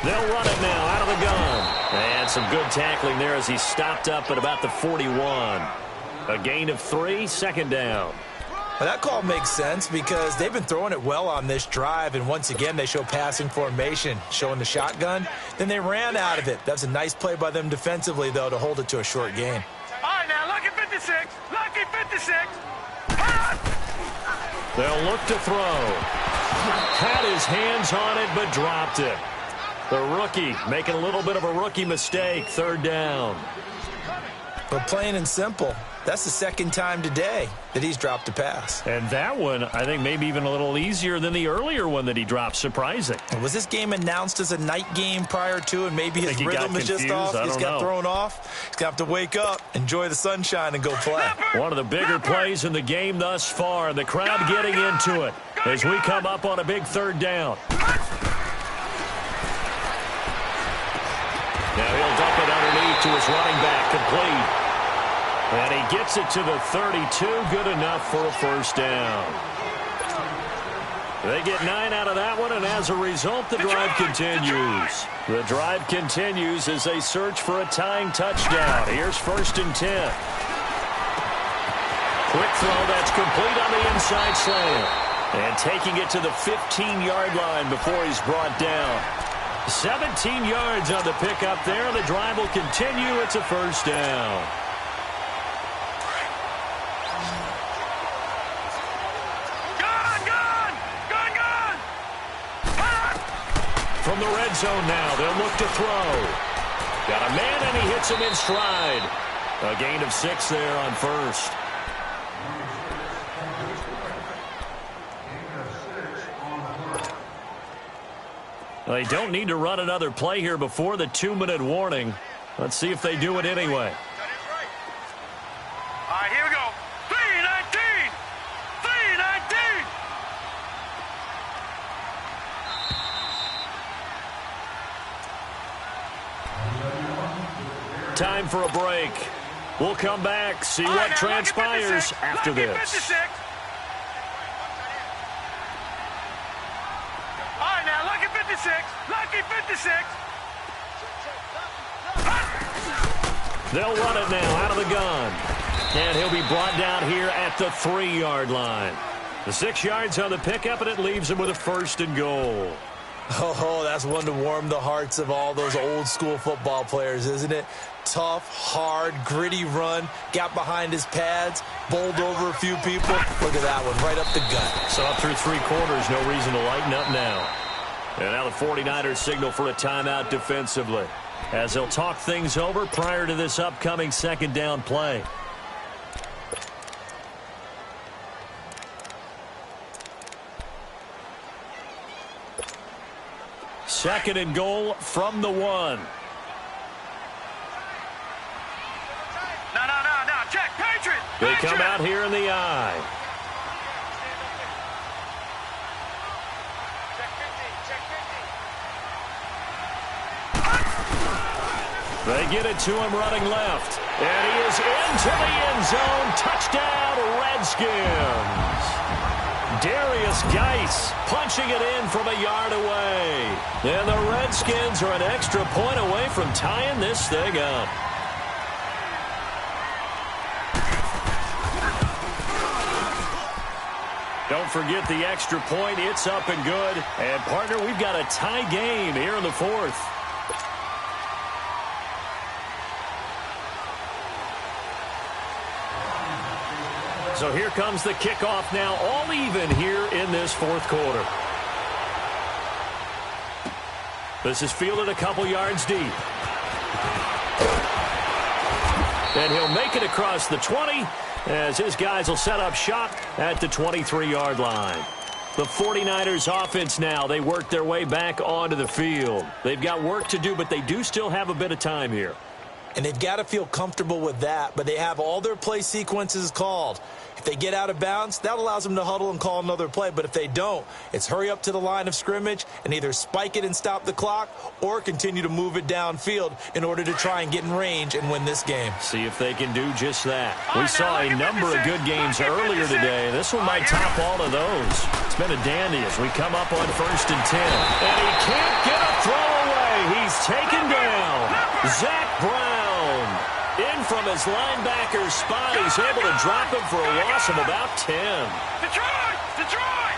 Speaker 1: They'll run it now out of the gun. And some good tackling there as he stopped up at about the 41. A gain of 3, 2nd down.
Speaker 3: Well, that call makes sense because they've been throwing it well on this drive, and once again they show passing formation, showing the shotgun. Then they ran out of it. That's a nice play by them defensively, though, to hold it to a short gain.
Speaker 2: All right, now, lucky 56. Lucky 56.
Speaker 1: They'll look to throw. Had his hands on it, but dropped it. The rookie making a little bit of a rookie mistake, 3rd down.
Speaker 3: But plain and simple, that's the 2nd time today that he's dropped a pass.
Speaker 1: And that one, I think, maybe even a little easier than the earlier one that he dropped. Surprising.
Speaker 3: Was this game announced as a night game prior to, and maybe his rhythm is just off? He's got thrown off. He's going to have to wake up, enjoy the sunshine, and go play.
Speaker 1: One of the bigger plays in the game thus far. The crowd getting into it as we come up on a big 3rd down. Now he'll dump it underneath to his running back, complete. And he gets it to the 32, good enough for a 1st down. They get 9 out of that one, and as a result, the drive continues. The drive continues as they search for a tying touchdown. Here's 1st and 10. Quick throw that's complete on the inside slant. And taking it to the 15-yard line before he's brought down. 17 yards on the pickup there. The drive will continue. It's a 1st down. From the red zone now, they'll look to throw. Got a man, and he hits him in stride. A gain of 6 there on 1st. They don't need to run another play here before the 2-minute warning. Let's see if they do it anyway.
Speaker 2: All right, here we go. 3-19. 3-19.
Speaker 1: Time for a break. We'll come back, see what transpires after this.
Speaker 2: 56. All right, now, lucky 56. Lucky 56.
Speaker 1: They'll run it now out of the gun. And he'll be brought down here at the 3-yard line. The 6 yards on the pickup, and it leaves him with a 1st and goal.
Speaker 3: Oh, that's one to warm the hearts of all those old-school football players, isn't it? Tough, hard, gritty run, got behind his pads, bowled over a few people. Look at that one, right up the gut.
Speaker 1: So up through 3 quarters, no reason to lighten up now. And now the 49ers signal for a timeout defensively, as they'll talk things over prior to this upcoming second down play. Second and goal from the 1.
Speaker 2: No. Check. Patriot.
Speaker 1: They come out here in the eye. They get it to him running left. And he is into the end zone. Touchdown, Redskins. Darius Geis punching it in from a yard away. And the Redskins are an extra point away from tying this thing up. Don't forget the extra point. It's up and good. And, partner, we've got a tie game here in the 4th. So here comes the kickoff now, all even here in this 4th quarter. This is fielded a couple yards deep. And he'll make it across the 20 as his guys will set up shop at the 23-yard line. The 49ers offense now, they work their way back onto the field. They've got work to do, but they do still have a bit of time here.
Speaker 3: And they've got to feel comfortable with that, but they have all their play sequences called. If they get out of bounds, that allows them to huddle and call another play. But if they don't, it's hurry up to the line of scrimmage and either spike it and stop the clock or continue to move it downfield in order to try and get in range and win this game.
Speaker 1: See if they can do just that. We saw a number of good games earlier today. This one might top all of those. It's been a dandy as we come up on 1st and 10. And he can't get a throw away. He's taken down. Zach Brown. In from his linebacker's spot, he's able to drop him for a loss of about 10.
Speaker 2: Detroit!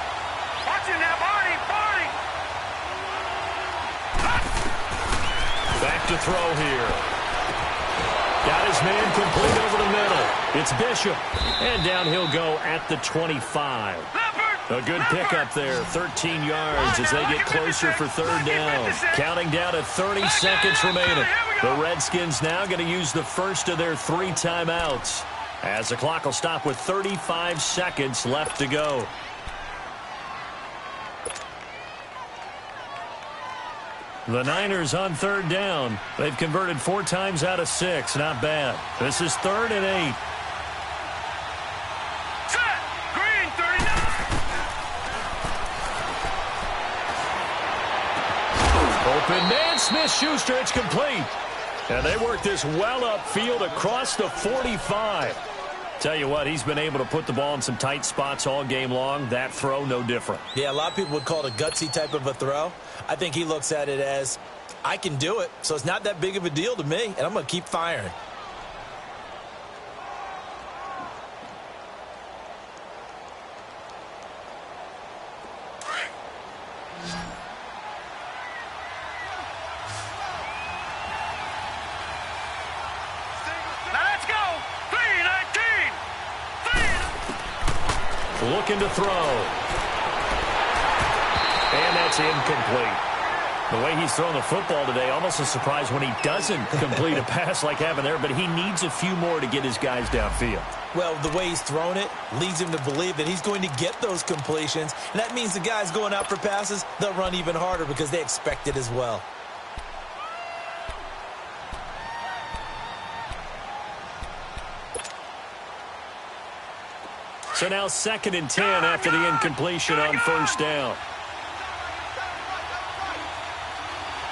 Speaker 2: Watch him now, Barney!
Speaker 1: Back to throw here. Got his man complete over the middle. It's Bishop. And down he'll go at the 25. A good pickup there, 13 yards as they get closer for 3rd down. Counting down to 30 seconds remaining. The Redskins now going to use the first of their 3 timeouts, as the clock will stop with 35 seconds left to go. The Niners on 3rd down. They've converted 4 times out of 6. Not bad. This is 3rd and 8. Open man, Smith-Schuster, it's complete. And they work this well upfield across the 45. Tell you what, he's been able to put the ball in some tight spots all game long. That throw, no different.
Speaker 3: Yeah, a lot of people would call it a gutsy type of a throw. I think he looks at it as, I can do it, so it's not that big of a deal to me, and I'm going to keep firing.
Speaker 1: Looking to throw. And that's incomplete. The way he's thrown the football today, almost a surprise when he doesn't complete a pass like having there, but he needs a few more to get his guys downfield.
Speaker 3: Well, the way he's thrown it leads him to believe that he's going to get those completions, and that means the guys going out for passes, they'll run even harder because they expect it as well.
Speaker 1: So now 2nd and 10 after the incompletion on 1st down.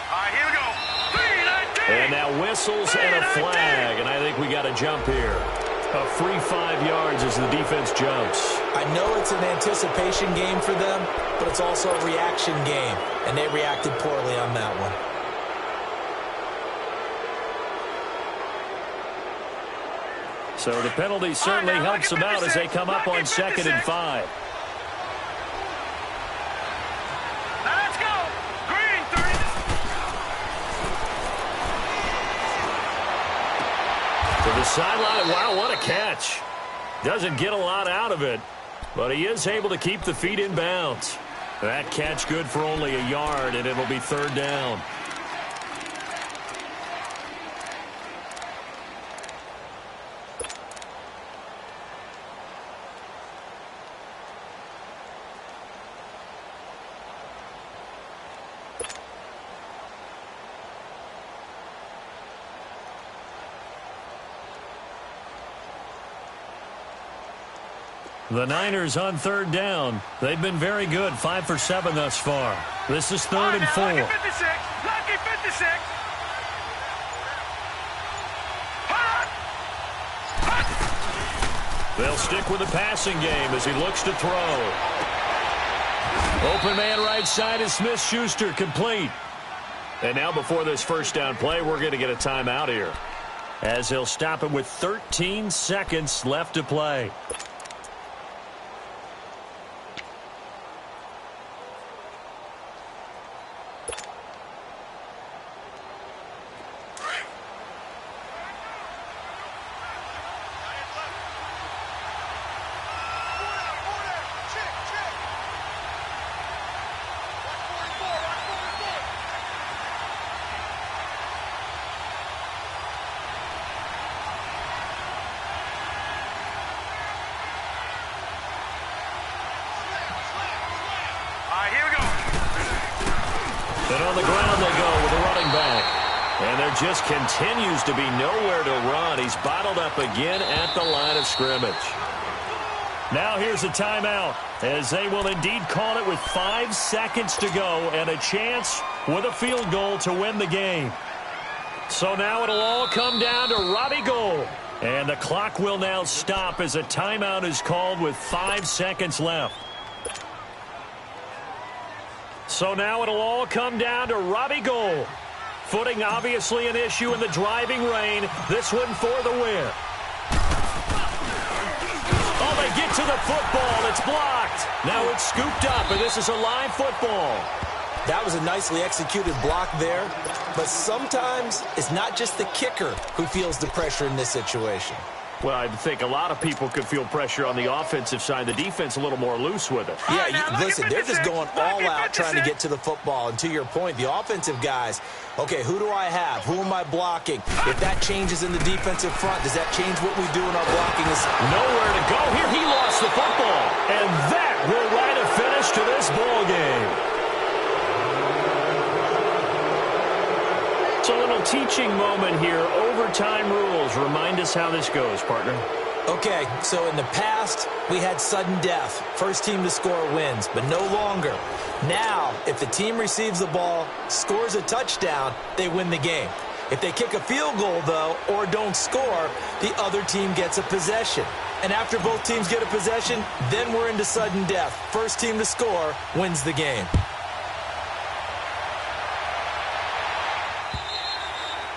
Speaker 2: All right, here we go.
Speaker 1: And now whistles and a flag, and I think we got a jump here. A free 5 yards as the defense jumps.
Speaker 3: I know it's an anticipation game for them, but it's also a reaction game, and they reacted poorly on that one.
Speaker 1: So the penalty certainly helps them out as they come up on 2nd and 5.
Speaker 2: Let's go.
Speaker 1: To the sideline. Wow, what a catch. Doesn't get a lot out of it, but he is able to keep the feet in bounds. That catch good for only a yard, and it'll be third down. The Niners on third down. They've been very good, 5 for 7 thus far. This is third and 4.
Speaker 2: Lucky 56. Lucky 56.
Speaker 1: They'll stick with the passing game as he looks to throw. Open man right side is Smith-Schuster, complete. And now before this first down play, we're going to get a timeout here, as he'll stop it with 13 seconds left to play. And on the ground they go with a running back. And there just continues to be nowhere to run. He's bottled up again at the line of scrimmage. Now here's a timeout, as they will indeed call it with 5 seconds to go and a chance with a field goal to win the game. So now it'll all come down to Robbie Gould. And the clock will now stop as a timeout is called with 5 seconds left. So now it'll all come down to Robbie Gould. Footing obviously an issue in the driving rain. This one for the win. Oh, they get to the football. It's blocked. Now it's scooped up, and this is a live football.
Speaker 3: That was a nicely executed block there. But sometimes it's not just the kicker who feels the pressure in this situation.
Speaker 1: Well, I think a lot of people could feel pressure on the offensive side. The defense a little more loose with it.
Speaker 3: Yeah, listen, they're just going all out trying to get to the football. And to your point, the offensive guys, okay, who do I have? Who am I blocking? If that changes in the defensive front, does that change what we do in our blocking?
Speaker 1: Nowhere to go here. He lost the football. And that will write a finish to this ball game. So a little teaching moment here. Overtime rules. Remind us how this goes, partner.
Speaker 3: Okay, so in the past, we had sudden death. First team to score wins, but no longer. Now, if the team receives the ball, scores a touchdown, they win the game. If they kick a field goal, though, or don't score, the other team gets a possession. And after both teams get a possession, then we're into sudden death. First team to score wins the game.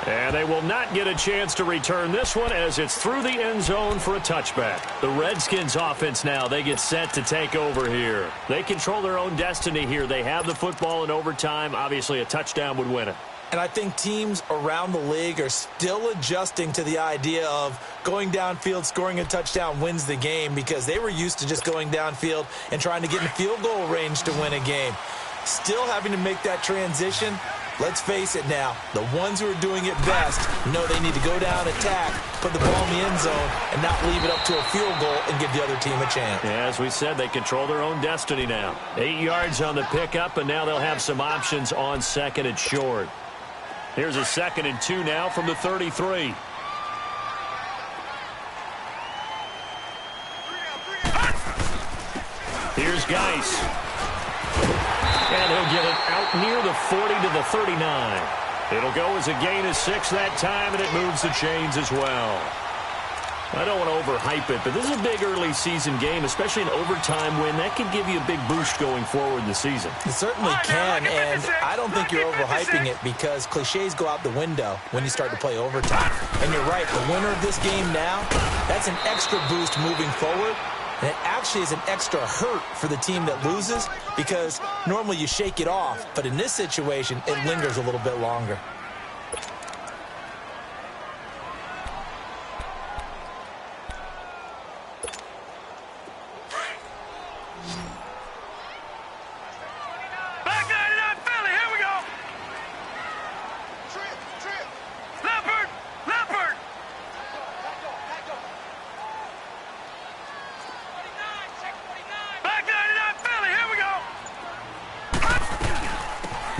Speaker 1: And they will not get a chance to return this one as it's through the end zone for a touchback. The Redskins offense now, they get set to take over here. They control their own destiny here. They have the football in overtime. Obviously, a touchdown would win it.
Speaker 3: And I think teams around the league are still adjusting to the idea of going downfield, scoring a touchdown wins the game, because they were used to just going downfield and trying to get in field goal range to win a game. Still having to make that transition. Let's face it now, the ones who are doing it best know they need to go down, attack, put the ball in the end zone, and not leave it up to a field goal and give the other team a chance.
Speaker 1: Yeah, as we said, they control their own destiny now. 8 yards on the pickup, and now they'll have some options on second and short. Here's a 2nd and 2 now from the 33. Here's Geis. And he'll get it out near the 40 to the 39. It'll go as a gain of 6 that time, and it moves the chains as well. I don't want to overhype it, but this is a big early season game, especially an overtime win. That can give you a big boost going forward in the season.
Speaker 3: It certainly can, and I don't think you're overhyping it, because cliches go out the window when you start to play overtime. And you're right, the winner of this game now, that's an extra boost moving forward. And it actually is an extra hurt for the team that loses, because normally you shake it off. But in this situation, it lingers a little bit longer.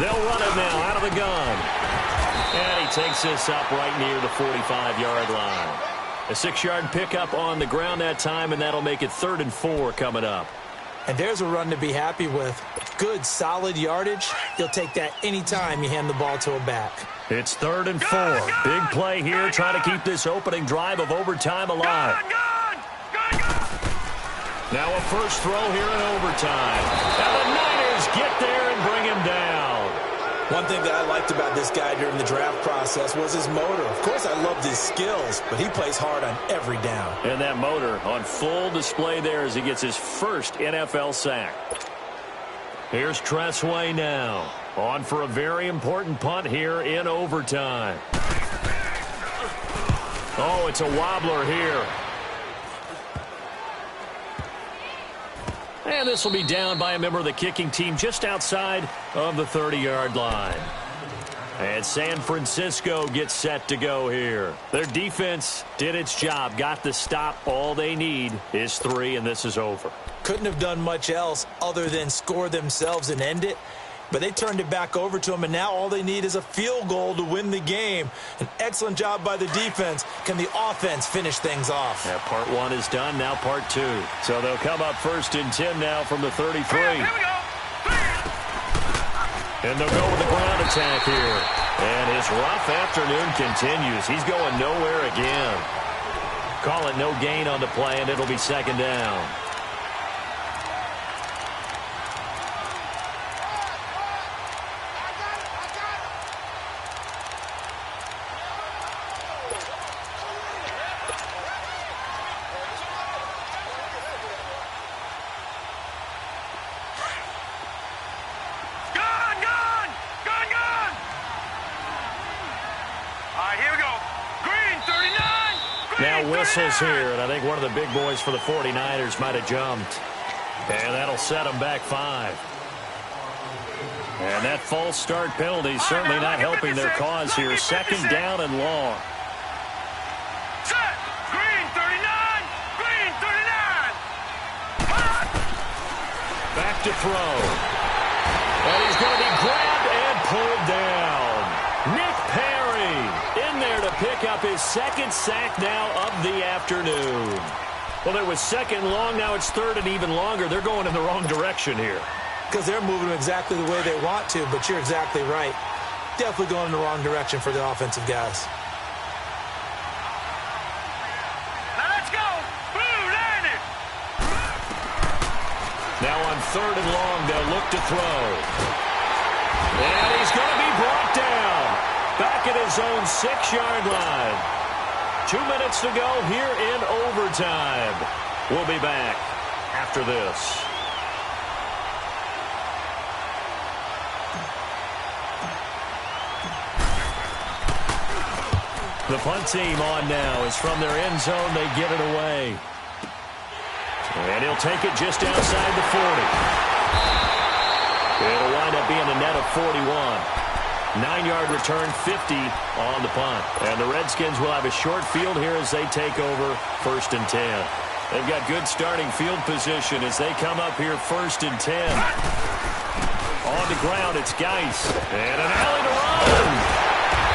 Speaker 1: They'll run it now out of the gun. And he takes this up right near the 45-yard line. A 6-yard pickup on the ground that time, and that'll make it 3rd and 4 coming up.
Speaker 3: And there's a run to be happy with. Good, solid yardage. You'll take that anytime you hand the ball to a back.
Speaker 1: It's 3rd and 4. Big play here, trying to keep this opening drive of overtime alive. Now a first throw here in overtime. And the Niners get there and bring him down.
Speaker 3: One thing that I liked about this guy during the draft process was his motor. Of course, I loved his skills, but he plays hard on every down.
Speaker 1: And that motor on full display there as he gets his first NFL sack. Here's Tressway now. On for a very important punt here in overtime. Oh, it's a wobbler here. And this will be down by a member of the kicking team just outside of the 30-yard line. And San Francisco gets set to go here. Their defense did its job, got the stop. All they need is 3, and this is over.
Speaker 3: Couldn't have done much else other than score themselves and end it. But they turned it back over to them, and now all they need is a field goal to win the game. An excellent job by the defense. Can the offense finish things off?
Speaker 1: Yeah, part 1 is done, now part 2. So they'll come up 1st and 10 now from the 33.
Speaker 2: Here we go.
Speaker 1: And they'll go with the ground attack here. And his rough afternoon continues. He's going nowhere again. Call it no gain on the play, and it'll be 2nd down. Whistles here, and I think one of the big boys for the 49ers might have jumped. And that'll set them back 5. And that false start penalty is certainly not helping their cause here. 2nd down and long.
Speaker 2: Set. Green 39. Green 39.
Speaker 1: Back to throw. And he's going to be grabbed and pulled down. Nick Perry in there to pick up his 2nd sack now of the afternoon. Well, it was 2nd long, now it's 3rd and even longer. They're going in the wrong direction here.
Speaker 3: Because they're moving exactly the way they want to, but you're exactly right. Definitely going in the wrong direction for the offensive guys.
Speaker 2: Now let's go. Blue landed.
Speaker 1: Now on 3rd and long, they'll look to throw. And he's going to be brought down. Back at his own 6-yard line. 2 minutes to go here in overtime. We'll be back after this. The punt team on now is from their end zone. They get it away. And he'll take it just outside the 40. It'll wind up being a net of 41. 9-yard return, 50 on the punt. And the Redskins will have a short field here as they take over 1st and 10. They've got good starting field position as they come up here 1st and 10. On the ground, it's Geis. And an alley to run.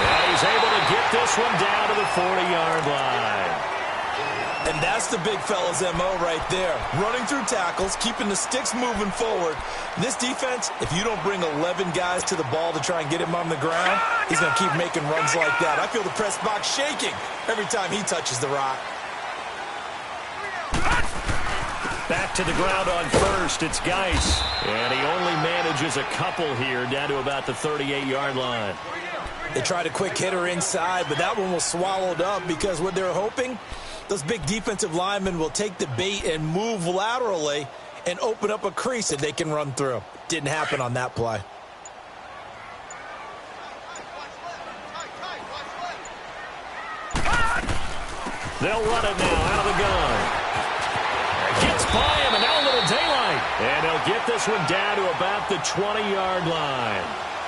Speaker 1: And he's able to get this one down to the 40-yard line.
Speaker 3: And that's the big fella's MO right there. Running through tackles, keeping the sticks moving forward. This defense, if you don't bring 11 guys to the ball to try and get him on the ground, he's going to keep making runs like that. I feel the press box shaking every time he touches the rock.
Speaker 1: Back to the ground on 1st, it's Geis. And he only manages a couple here down to about the 38-yard line.
Speaker 3: They tried a quick hitter inside, but that one was swallowed up because what they're hoping, those big defensive linemen will take the bait and move laterally and open up a crease that they can run through. Didn't happen on that play.
Speaker 1: They'll run it now out of the gun. Gets by him, and now a little daylight. And they'll get this one down to about the 20-yard line.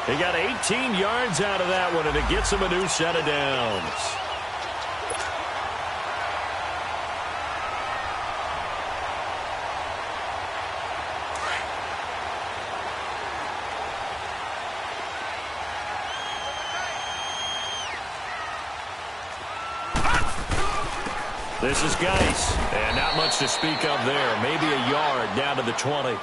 Speaker 1: They got 18 yards out of that one, and it gets them a new set of downs. This is Geis, and not much to speak of there. Maybe a yard down to the 20.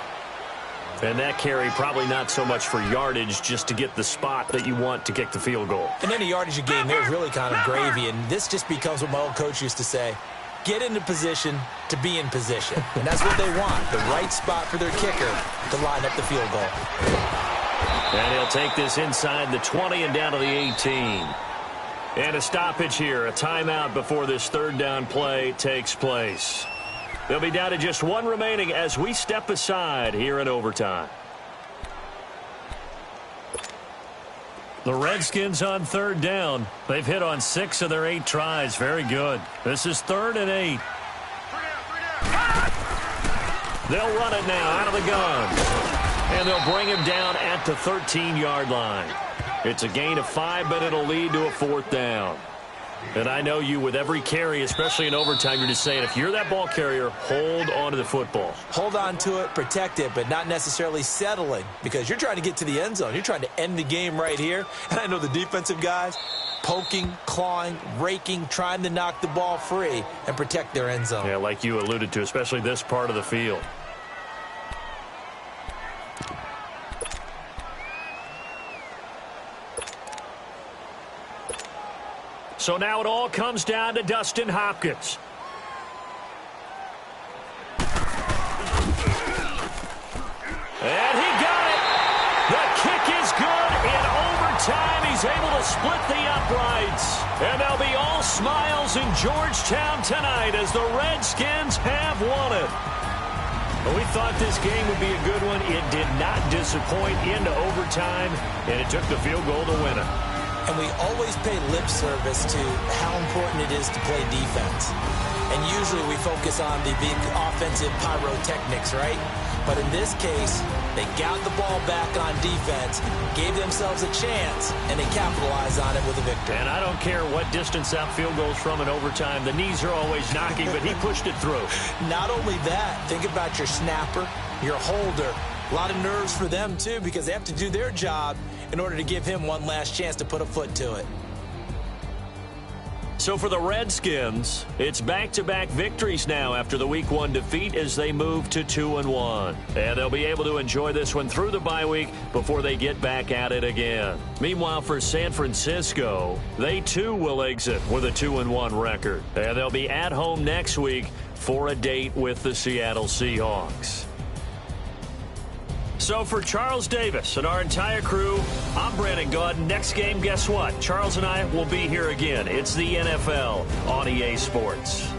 Speaker 1: And that carry probably not so much for yardage, just to get the spot that you want to kick the field goal.
Speaker 3: And any yardage you gain there is really kind of gravy, and this just becomes what my old coach used to say, get into position to be in position. And that's what they want, the right spot for their kicker to line up the field goal.
Speaker 1: And he'll take this inside the 20 and down to the 18. And a stoppage here, a timeout before this third down play takes place. They'll be down to just one remaining as we step aside here in overtime. The Redskins on third down. They've hit on 6 of their 8 tries. Very good. This is 3rd and 8. They'll run it now out of the gun. And they'll bring him down at the 13-yard line. It's a gain of 5, but it'll lead to a 4th down. And I know you, with every carry, especially in overtime, you're just saying, if you're that ball carrier, hold on to the football.
Speaker 3: Hold on to it, protect it, but not necessarily settling, because you're trying to get to the end zone. You're trying to end the game right here. And I know the defensive guys poking, clawing, raking, trying to knock the ball free and protect their end zone.
Speaker 1: Yeah, like you alluded to, especially this part of the field. So now it all comes down to Dustin Hopkins. And he got it. The kick is good. In overtime, he's able to split the uprights. And they'll be all smiles in Georgetown tonight as the Redskins have won it. Well, we thought this game would be a good one. It did not disappoint into overtime, and it took the field goal to win it.
Speaker 3: And we always pay lip service to how important it is to play defense. And usually we focus on the big offensive pyrotechnics, right? But in this case, they got the ball back on defense, gave themselves a chance, and they capitalized on it with a victory.
Speaker 1: And I don't care what distance that field goes from in overtime. The knees are always knocking, but he pushed it through.
Speaker 3: Not only that, think about your snapper, your holder. A lot of nerves for them, too, because they have to do their job in order to give him one last chance to put a foot to it.
Speaker 1: So for the Redskins, it's back-to-back victories now after the Week 1 defeat as they move to 2-1. And they'll be able to enjoy this one through the bye week before they get back at it again. Meanwhile, for San Francisco, they too will exit with a 2-1 record. And they'll be at home next week for a date with the Seattle Seahawks. So for Charles Davis and our entire crew, I'm Brandon Gaud. Next game, guess what? Charles and I will be here again. It's the NFL on EA Sports.